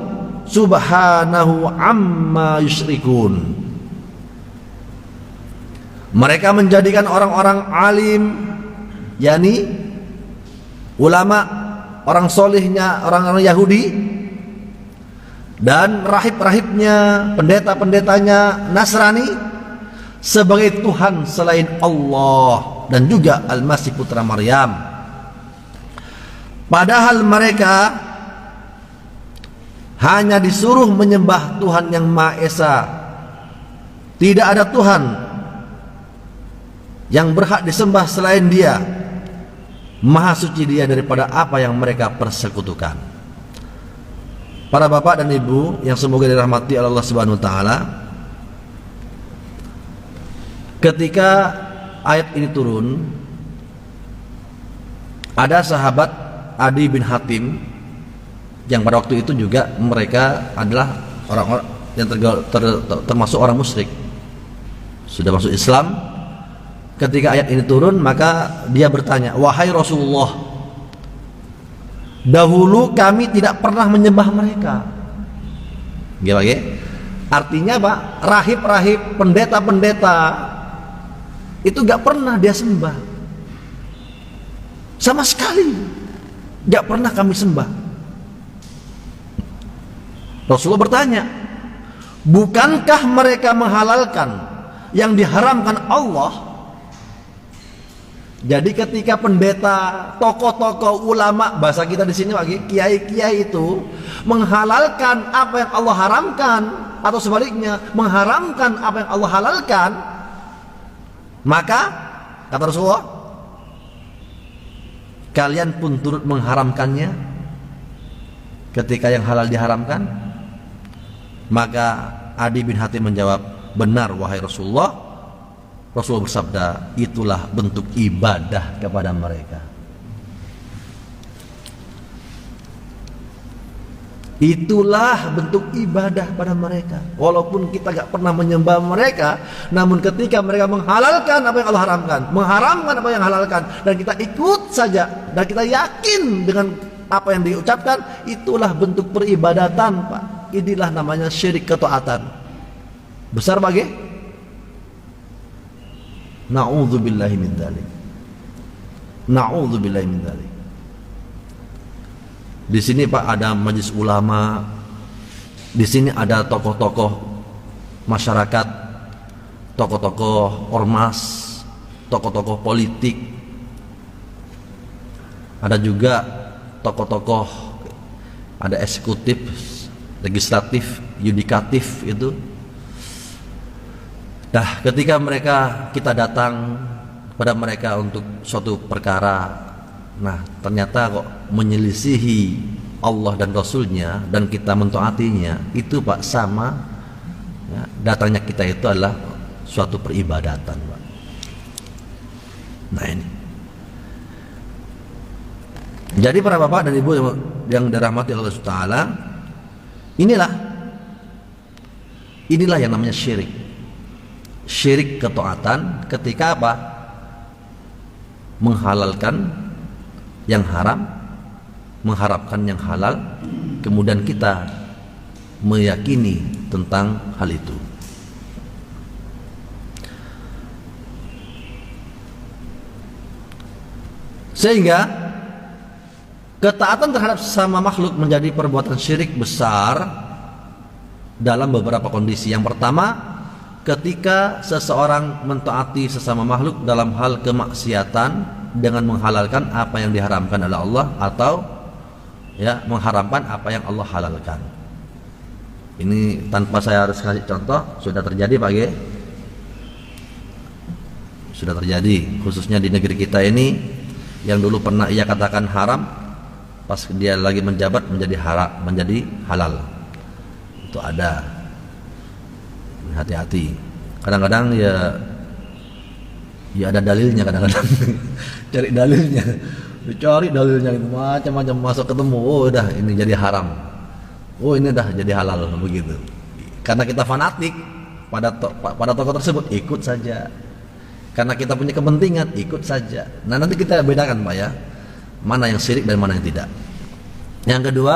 subhanahu amma yusyrikun. Mereka menjadikan orang-orang alim, yakni ulama, orang solehnya orang-orang Yahudi, dan rahib-rahibnya, pendeta-pendetanya Nasrani sebagai Tuhan selain Allah, dan juga Al-Masih putra Maryam. Padahal mereka hanya disuruh menyembah Tuhan yang Maha Esa. Tidak ada Tuhan yang berhak disembah selain Dia. Maha suci Dia daripada apa yang mereka persekutukan. Para bapak dan ibu yang semoga dirahmati Allah Subhanahu wa taala, ketika ayat ini turun, ada sahabat Adi bin Hatim yang pada waktu itu juga mereka adalah orang-orang yang termasuk orang musyrik, sudah masuk Islam. Ketika ayat ini turun, maka dia bertanya, wahai Rasulullah, dahulu kami tidak pernah menyembah mereka. Gimana? Artinya Pak, rahib-rahib, pendeta-pendeta itu gak pernah dia sembah, sama sekali gak pernah kami sembah. Rasulullah bertanya, bukankah mereka menghalalkan yang diharamkan Allah? Jadi ketika pendeta, tokoh-tokoh ulama, bahasa kita di sini lagi, kiai-kiai itu menghalalkan apa yang Allah haramkan, atau sebaliknya mengharamkan apa yang Allah halalkan, maka kata Rasulullah, kalian pun turut mengharamkannya ketika yang halal diharamkan. Maka Adi bin Hatim menjawab, benar wahai Rasulullah. Rasulullah bersabda, itulah bentuk ibadah kepada mereka. Itulah bentuk ibadah pada mereka. Walaupun kita gak pernah menyembah mereka, namun ketika mereka menghalalkan apa yang Allah haramkan, mengharamkan apa yang halalkan, dan kita ikut saja, dan kita yakin dengan apa yang diucapkan, itulah bentuk peribadatan, Pak. Inilah namanya syirik ketaatan. Besar bagi? Na'udzubillahi min dzalik. Na'udzubillahi min dzalik. Di sini Pak ada majelis ulama, di sini ada tokoh-tokoh masyarakat, tokoh-tokoh ormas, tokoh-tokoh politik, ada juga tokoh-tokoh, ada eksekutif, legislatif, yudikatif itu. Nah, ketika kita datang kepada mereka untuk suatu perkara, nah ternyata kok menyelisihi Allah dan Rasulnya, dan kita mentaatinya, itu Pak sama ya, datangnya kita itu adalah suatu peribadatan, Pak. Nah ini. Jadi para bapak dan ibu yang dirahmati Allah Subhanahu wa taala, inilah yang namanya syirik. Syirik ketaatan ketika apa? Menghalalkan yang haram, mengharapkan yang halal, kemudian kita meyakini tentang hal itu. Sehingga ketaatan terhadap sesama makhluk menjadi perbuatan syirik besar dalam beberapa kondisi. Yang pertama, ketika seseorang mentaati sesama makhluk dalam hal kemaksiatan dengan menghalalkan apa yang diharamkan oleh Allah, atau ya mengharamkan apa yang Allah halalkan. Ini tanpa saya harus kasih contoh, sudah terjadi Pak G. Sudah terjadi, khususnya di negeri kita ini, yang dulu pernah ia katakan haram, pas dia lagi menjabat menjadi halal. Itu ada. Hati-hati. Kadang-kadang ya Ya ada dalilnya kadang-kadang. Cari dalilnya. Dicari dalilnya itu macam-macam, masuk ketemu, oh udah ini jadi haram. Oh ini dah jadi halal begitu. Karena kita fanatik pada tokoh tersebut, ikut saja. Karena kita punya kepentingan, ikut saja. Nah nanti kita bedakan Pak ya, mana yang syirik dan mana yang tidak. Yang kedua,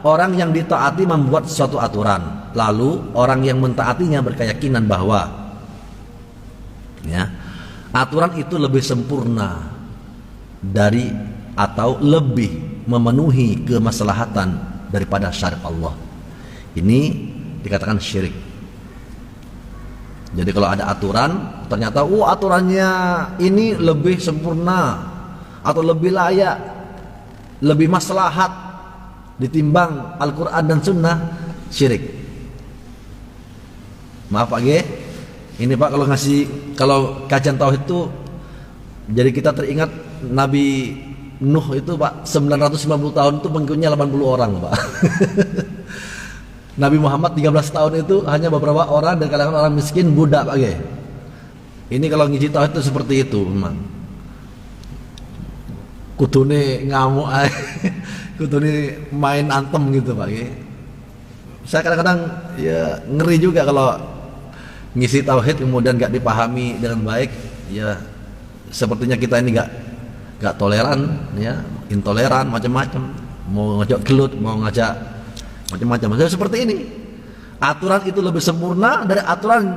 orang yang ditaati membuat suatu aturan, lalu orang yang mentaatinya berkeyakinan bahwa ya, aturan itu lebih sempurna dari atau lebih memenuhi kemaslahatan daripada syariat Allah. Ini dikatakan syirik. Jadi kalau ada aturan, ternyata aturannya ini lebih sempurna atau lebih layak, lebih maslahat ditimbang Al-Quran dan Sunnah, syirik. Maaf Pak G, ini Pak kalau kajian tauhid itu, jadi kita teringat Nabi Nuh itu Pak 990 tahun itu pengikutnya 80 orang Pak. Nabi Muhammad 13 tahun itu hanya beberapa orang dan kadang-kadang orang miskin, budak Pak G. Ini kalau ngisi tauhid itu seperti itu memang. Kudune ngamuk kudune main antem gitu Pak G. Saya kadang-kadang ya ngeri juga kalau ngisi tauhid kemudian gak dipahami dengan baik, ya sepertinya kita ini gak toleran ya, intoleran macam-macam, mau ngajak gelut, mau ngajak macam-macam. Seperti ini, aturan itu lebih sempurna dari aturan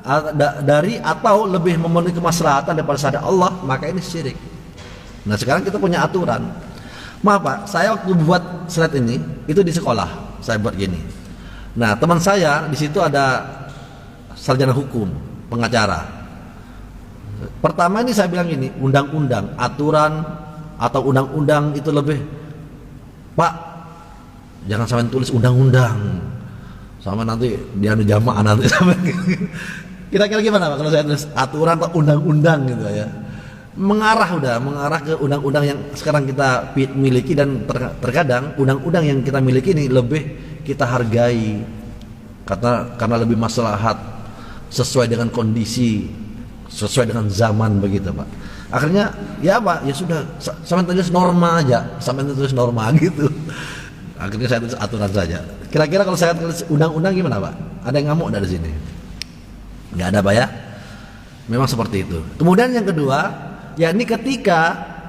atau lebih memenuhi kemaslahatan daripada syariat Allah, maka ini syirik. Nah sekarang kita punya aturan. Maaf Pak, saya waktu buat slide ini itu di sekolah saya buat gini. Nah teman saya di situ ada sarjana hukum, pengacara. Pertama ini saya bilang ini, undang-undang, aturan atau undang-undang itu lebih, Pak, jangan sampai tulis undang-undang, sama nanti dia jamaah nanti sama. Kira-kira gimana Pak kalau saya tulis aturan atau undang-undang gitu ya? Mengarah ke undang-undang yang sekarang kita miliki, dan terkadang undang-undang yang kita miliki ini lebih kita hargai karena lebih maslahat, sesuai dengan kondisi, sesuai dengan zaman begitu Pak. Akhirnya ya Pak, ya sudah sampai tulis norma aja, sampai tulis norma gitu. Akhirnya saya tulis aturan saja. Kira-kira kalau saya tulis undang-undang gimana Pak? Ada yang ngamuk dari sini? Nggak ada Pak ya? Memang seperti itu. Kemudian yang kedua, ya ini ketika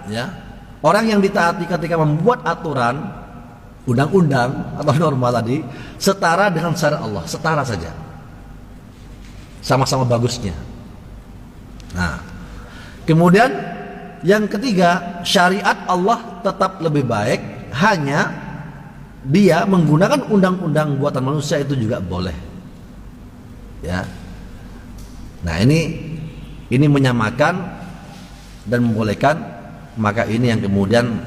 ya orang yang ditaati ketika membuat aturan, undang-undang atau norma tadi setara dengan syariat Allah, setara saja, sama-sama bagusnya. Nah, kemudian yang ketiga, syariat Allah tetap lebih baik, hanya dia menggunakan undang-undang buatan manusia itu juga boleh. Ya. Nah, ini menyamakan dan membolehkan, maka ini yang kemudian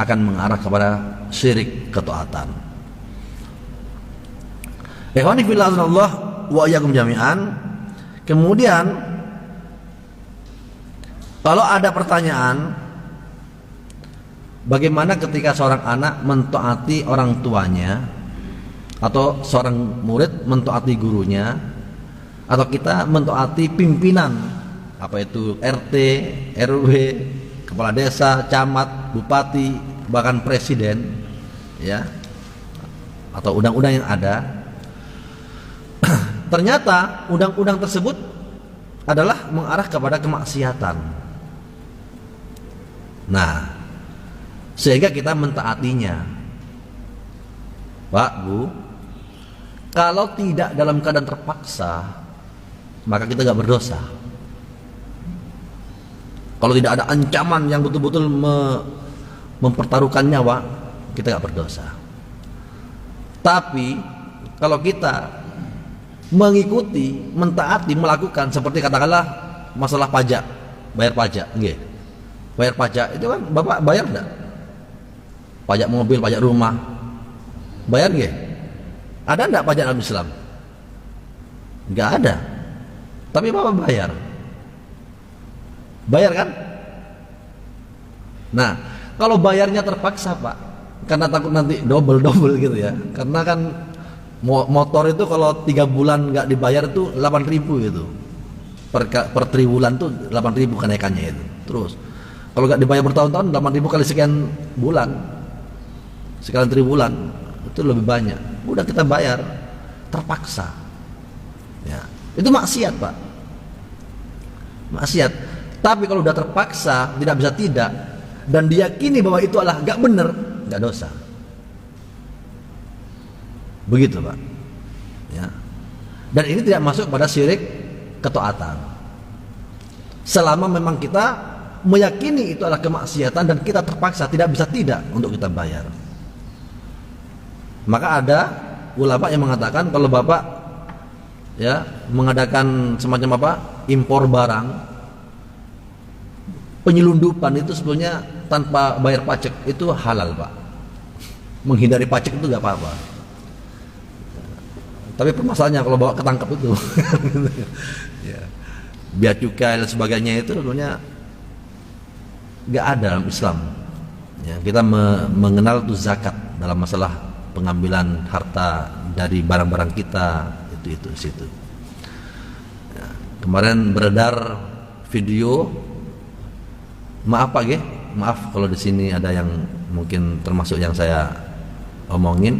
akan mengarah kepada syirik ketaatan. Ikhwani fillah wa iyyakum jami'an. Kemudian kalau ada pertanyaan, bagaimana ketika seorang anak mentaati orang tuanya, atau seorang murid mentaati gurunya, atau kita mentaati pimpinan, apa itu RT, RW, kepala desa, camat, bupati, bahkan presiden, ya, atau undang-undang yang ada. Ternyata undang-undang tersebut adalah mengarah kepada kemaksiatan. Nah, sehingga kita mentaatinya. Pak, Bu, kalau tidak dalam keadaan terpaksa, maka kita gak berdosa. Kalau tidak ada ancaman yang betul-betul mempertaruhkan nyawa, kita gak berdosa. Tapi kalau kita mengikuti, mentaati, melakukan, seperti katakanlah masalah pajak, bayar pajak, nggih. Bayar pajak itu kan Bapak bayar enggak? Pajak mobil, pajak rumah, bayar nggih? Ada enggak pajak dalam Islam? Enggak ada. Tapi Bapak bayar. Bayar kan? Nah, kalau bayarnya terpaksa Pak, karena takut nanti double gitu ya. Karena kan motor itu kalau 3 bulan nggak dibayar itu 8.000 gitu. per triwulan tuh 8.000 kenaikannya itu. Terus kalau nggak dibayar bertahun-tahun 8.000 kali sekian bulan, sekian triwulan itu lebih banyak. Udah kita bayar terpaksa. Ya, itu maksiat, Pak. Maksiat. Tapi kalau udah terpaksa, tidak bisa tidak, dan diyakini bahwa itu adalah nggak benar, nggak dosa. Begitu, Pak. Ya. Dan ini tidak masuk pada syirik ketaatan. Selama memang kita meyakini itu adalah kemaksiatan dan kita terpaksa tidak bisa tidak untuk kita bayar. Maka ada ulama yang mengatakan kalau Bapak ya mengadakan semacam apa? Impor barang, penyelundupan itu sebetulnya tanpa bayar pajak itu halal, Pak. Menghindari pajak itu nggak apa-apa. Tapi permasalahannya kalau bawa ketangkep itu ya, biaya cukai dan sebagainya itu sebetulnya nggak ada dalam Islam ya. Kita mengenal itu zakat dalam masalah pengambilan harta dari barang-barang kita itu situ ya. Kemarin beredar video, maaf Pak maaf kalau di sini ada yang mungkin termasuk yang saya omongin,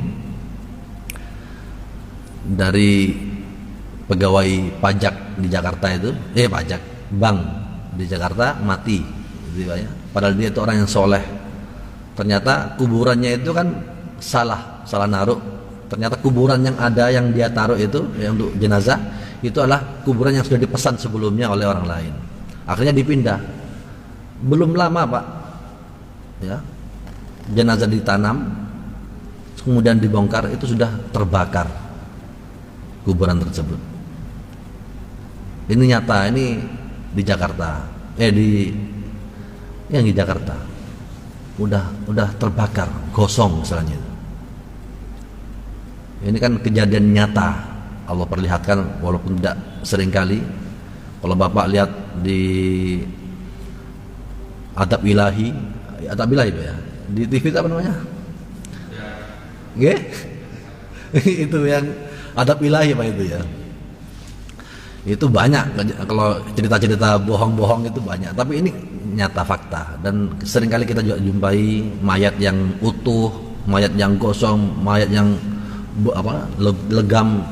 dari pegawai pajak di Jakarta itu, pajak bank di Jakarta mati, gitu ya. Padahal dia itu orang yang soleh. Ternyata kuburannya itu kan salah naruh. Ternyata kuburan yang ada yang dia taruh itu ya, untuk jenazah itu adalah kuburan yang sudah dipesan sebelumnya oleh orang lain. Akhirnya dipindah. Belum lama Pak, ya jenazah ditanam, kemudian dibongkar itu sudah terbakar kuburan tersebut. Ini nyata, ini di Jakarta, di Jakarta udah terbakar, gosong misalnya. Ini kan kejadian nyata Allah perlihatkan, walaupun tidak seringkali. Kalau Bapak lihat di Adab Ilahi ya, di TV apa namanya? Itu yang Adab Ilahi Pak itu ya. Itu banyak kalau cerita-cerita bohong-bohong itu banyak, tapi ini nyata fakta. Dan seringkali kita juga jumpai mayat yang utuh, mayat yang gosong, mayat yang legam,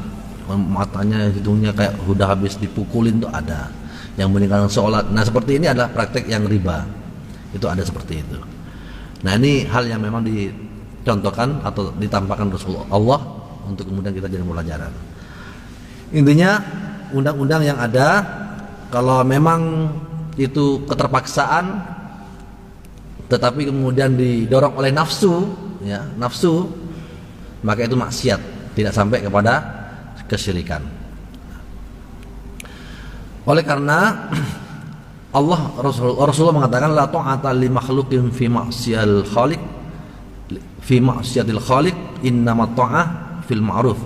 matanya hidungnya kayak udah habis dipukulin tuh ada, yang meninggalkan sholat. Nah seperti ini adalah praktek yang riba, itu ada seperti itu. Nah ini hal yang memang dicontohkan atau ditampakkan Rasulullah untuk kemudian kita jadi pelajaran. Intinya undang-undang yang ada kalau memang itu keterpaksaan tetapi kemudian didorong oleh nafsu ya, maka itu maksiat, tidak sampai kepada kesyirikan. Oleh karena Rasulullah mengatakan la ta'ata li makhluqin fi ma'siyatil khaliq innamat ta'ah fil ma'ruf.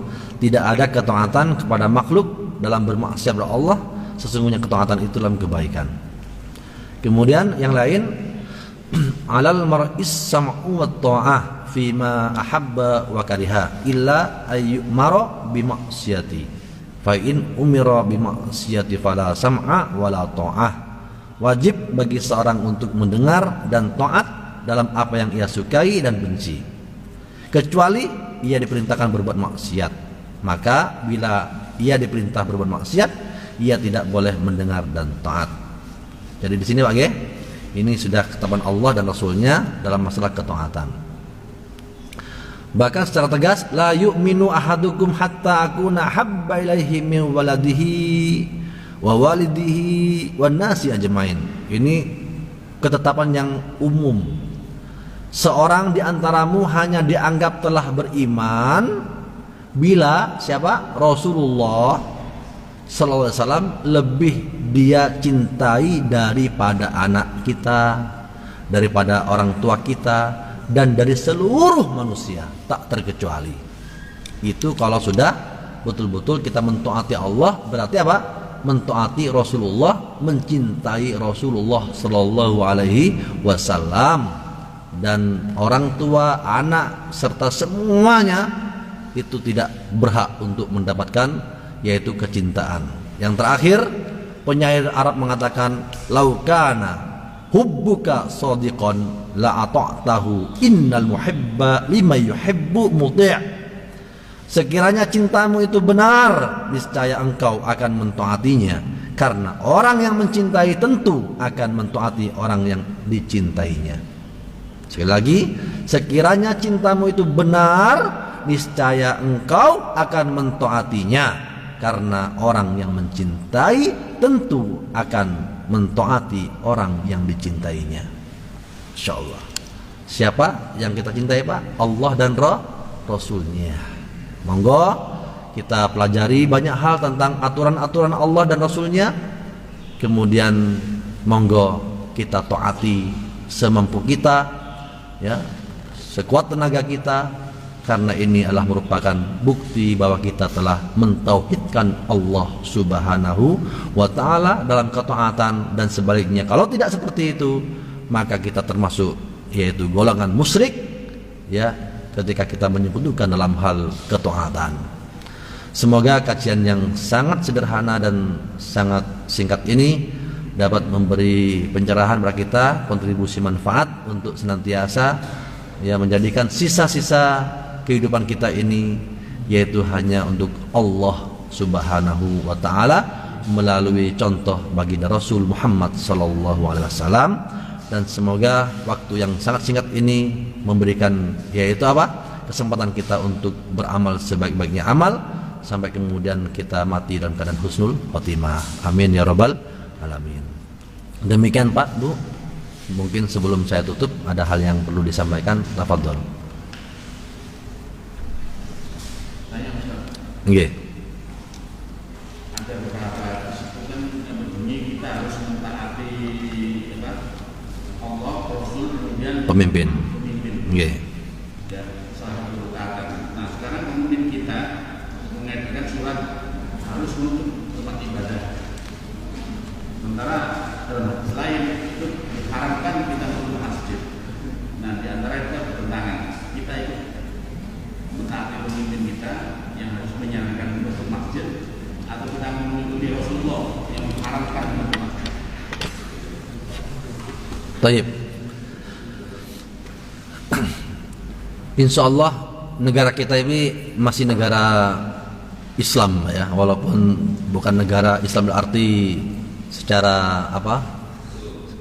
Tidak ada ketaatan kepada makhluk dalam bermaksiat kepada Allah, sesungguhnya ketaatan itu dalam kebaikan. Kemudian yang lain, alal mar'is sam'u wa ta'ah fima ahabba wa kariha illa ayyumara bi maksiati fa in umira bi maksiati fala sam'a wala ta'ah. Wajib bagi seorang untuk mendengar dan taat dalam apa yang ia sukai dan benci, kecuali ia diperintahkan berbuat maksiat. Maka bila ia diperintah berbuat maksiat, ia tidak boleh mendengar dan taat. Jadi di sini Pak ini sudah ketetapan Allah dan Rasulnya dalam masalah ketaatan. Bahkan secara tegas, la yu'minu ahadukum hatta akuna habba ilaihi min waladihi wa walidihi wan nasi ajmain. Ini ketetapan yang umum. Seorang di antaramu hanya dianggap telah beriman bila siapa? Rasulullah sallallahu alaihi wasallam lebih dia cintai daripada anak kita, daripada orang tua kita, dan dari seluruh manusia tak terkecuali. Itu kalau sudah betul-betul kita mentaati Allah, berarti apa? Mentaati Rasulullah, mencintai Rasulullah sallallahu alaihi wasallam. Dan orang tua, anak serta semuanya itu tidak berhak untuk mendapatkan yaitu kecintaan. Yang terakhir Penyair Arab mengatakan, laukana hubbuka shadiqan la ata'tahu innal muhibba lima yuhibbu muti'. Sekiranya cintamu itu benar, niscaya engkau akan mentaatinya, karena orang yang mencintai tentu akan mentaati orang yang dicintainya. Sekali lagi, sekiranya cintamu itu benar, niscaya engkau akan mentaatinya, karena orang yang mencintai tentu akan mentaati orang yang dicintainya. Insyaallah. Siapa yang kita cintai, Pak? Allah dan Rasulnya. Monggo kita pelajari banyak hal tentang aturan-aturan Allah dan Rasulnya. Kemudian monggo kita taati semampu kita, ya, sekuat tenaga kita. Karena ini adalah merupakan bukti bahwa kita telah mentauhidkan Allah Subhanahu wa ta'ala dalam ketaatan, dan sebaliknya kalau tidak seperti itu maka kita termasuk yaitu golongan musyrik, ya, ketika kita menyekutukan dalam hal ketaatan. Semoga kajian yang sangat sederhana dan sangat singkat ini dapat memberi pencerahan bagi kita, kontribusi manfaat untuk senantiasa, ya, menjadikan sisa-sisa kehidupan kita ini yaitu hanya untuk Allah Subhanahu wa ta'ala melalui contoh baginda Rasul Muhammad sallallahu alaihi wasallam. Dan semoga waktu yang sangat singkat ini memberikan yaitu apa? Kesempatan kita untuk beramal sebaik-baiknya amal sampai kemudian kita mati dalam keadaan husnul khotimah. Amin ya rabbal alamin. Demikian Pak, Bu. Mungkin sebelum saya tutup ada hal yang perlu disampaikan. Tafadhol. Nggih. Ada beberapa disebutkan yang berbunyi kita harus mentaati Allah, Rasul, kemudian Pemimpin. Nggih. Ya, salah satu ketaatan. Nah, sekarang pemimpin kita mengadakan surat harus menutup tempat ibadah. Sementara dalam hadis lain itu diharamkan kita menutup masjid. Nah, di antara itu bertentangan. Kita ikut mentaati pemimpin kita yang harus menyarankan menutup masjid, atau kita mengikuti Rasulullah yang mengharamkan menutup masjid. Baik. Insya Allah negara kita ini masih negara Islam, ya, walaupun bukan negara Islam berarti secara apa,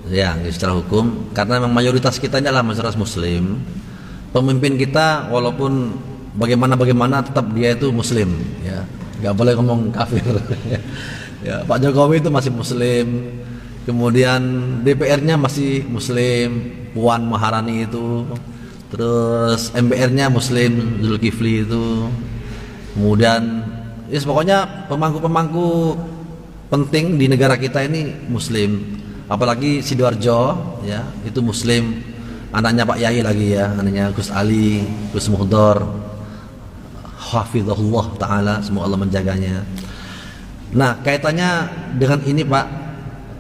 ya, secara hukum, karena memang mayoritas kita ini adalah masyarakat Muslim. Pemimpin kita walaupun bagaimana tetap dia itu Muslim, ya, nggak boleh ngomong kafir. Ya, Pak Jokowi itu masih Muslim, kemudian DPR-nya masih Muslim, Puan Maharani itu, terus MPR-nya Muslim, Zulkifli itu, kemudian pokoknya pemangku penting di negara kita ini Muslim, apalagi Sidoarjo, ya, itu Muslim, anaknya Pak Yai lagi, ya, anaknya Gus Ali, Gus Muhdor, hafizahullah ta'ala, semoga Allah menjaganya. Nah, kaitannya dengan ini Pak,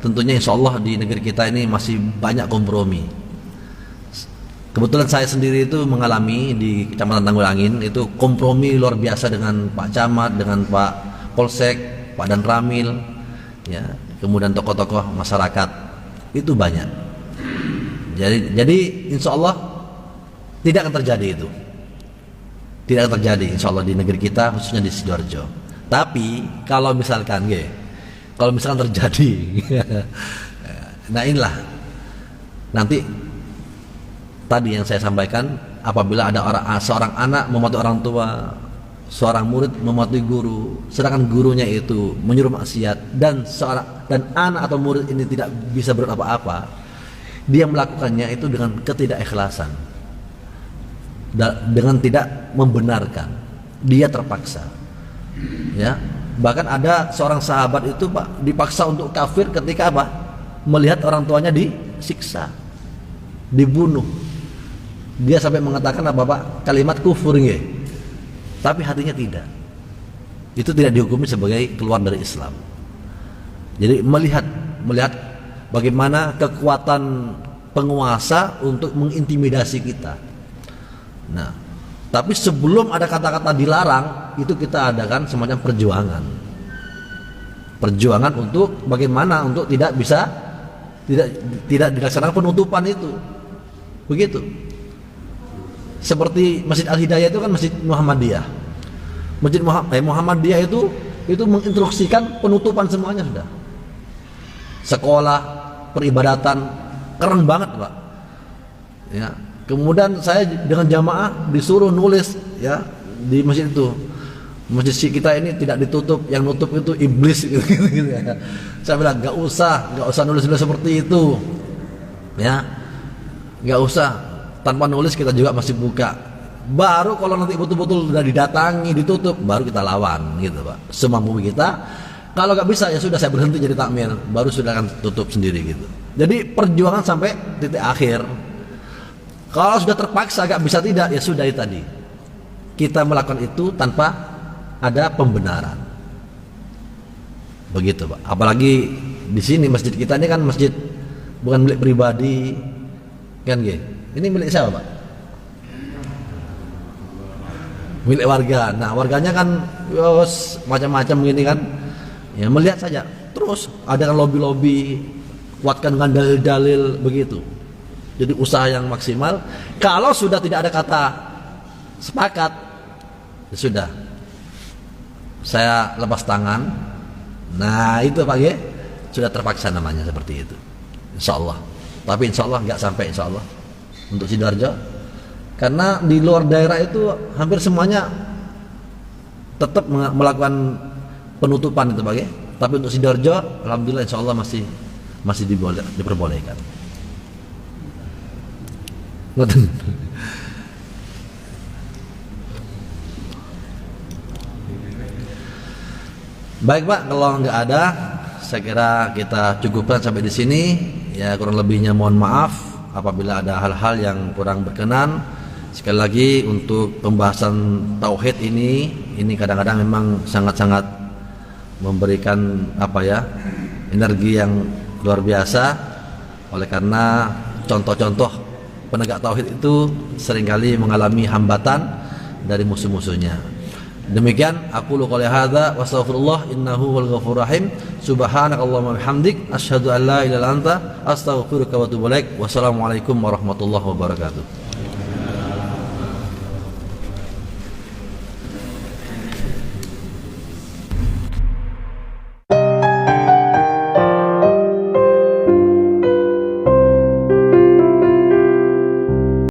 tentunya insya Allah di negeri kita ini masih banyak kompromi. Kebetulan saya sendiri itu mengalami di Kecamatan Tanggulangin itu kompromi luar biasa dengan Pak Camat, dengan Pak Polsek, Pak Dan Ramil, ya, kemudian tokoh-tokoh masyarakat itu banyak. Jadi insya Allah tidak akan terjadi itu. Tidak akan terjadi insya Allah di negeri kita, khususnya di Sidoarjo. Tapi kalau misalkan terjadi nah inilah nanti tadi yang saya sampaikan, apabila ada seorang anak mematuhi orang tua, seorang murid mematuhi guru, sedangkan gurunya itu menyuruh maksiat, dan anak atau murid ini tidak bisa berbuat apa-apa, dia melakukannya itu dengan ketidakikhlasan, dengan tidak membenarkan, dia terpaksa, ya. Bahkan ada seorang sahabat itu Pak dipaksa untuk kafir ketika apa? Melihat orang tuanya disiksa, dibunuh. Dia sampai mengatakan apa Pak? Kalimat kufur, nggih. Tapi hatinya tidak. Itu tidak dihukumi sebagai keluar dari Islam. Jadi melihat bagaimana kekuatan penguasa untuk mengintimidasi kita. Nah, tapi sebelum ada kata-kata dilarang, itu kita adakan semacam perjuangan. perjuangan untuk bagaimana untuk tidak bisa tidak dilaksanakan penutupan itu. Begitu. Seperti Masjid Al-Hidayah itu kan Masjid Muhammadiyah. Masjid Muhammadiyah itu menginstruksikan penutupan semuanya sudah. Sekolah, peribadatan, keren banget, Pak. Ya. Kemudian saya dengan jamaah disuruh nulis ya di masjid itu. Masjid kita ini tidak ditutup, yang nutup itu iblis gitu, ya. Saya bilang nggak usah nulis seperti itu. Ya. Nggak usah. Tanpa nulis kita juga masih buka. Baru kalau nanti betul-betul sudah didatangi, ditutup, baru kita lawan gitu, Pak. Semampu kita. Kalau nggak bisa ya sudah, saya berhenti jadi takmir, baru sudah akan tutup sendiri gitu. Jadi perjuangan sampai titik akhir. Kalau sudah terpaksa nggak bisa tidak, ya sudah itu tadi. Kita melakukan itu tanpa ada pembenaran. Begitu, Pak. Apalagi di sini masjid kita ini kan masjid bukan milik pribadi, kan gitu. Ini milik siapa, Pak? Milik warga. Nah, warganya kan macam-macam gini kan. Ya melihat saja. Terus ada kan lobby-lobby, kuatkan dengan dalil-dalil begitu. Jadi usaha yang maksimal. Kalau sudah tidak ada kata sepakat, ya sudah. Saya lepas tangan. Nah, itu Pak ya. Sudah terpaksa namanya seperti itu. Insyaallah. Tapi insyaallah nggak sampai insyaallah. Untuk Sidoarjo, karena di luar daerah itu hampir semuanya tetap melakukan penutupan itu, Pak ya. Tapi untuk Sidoarjo, alhamdulillah insya Allah masih diperbolehkan. Baik, Pak, kalau nggak ada, saya kira kita cukupkan sampai di sini. Ya, kurang lebihnya mohon maaf apabila ada hal-hal yang kurang berkenan. Sekali lagi untuk pembahasan tauhid ini kadang-kadang memang sangat-sangat memberikan energi yang luar biasa. Oleh karena contoh-contoh penegak tauhid itu seringkali mengalami hambatan dari musuh-musuhnya. Demikian aku qouli hadza wa astaghfirullah innahu wal ghafurur rahim. Subhanakallahumma bihamdik asyhadu an la ilaha illa anta astaghfiruka wa atubu ilaik. Wassalamualaikum warahmatullahi wabarakatuh.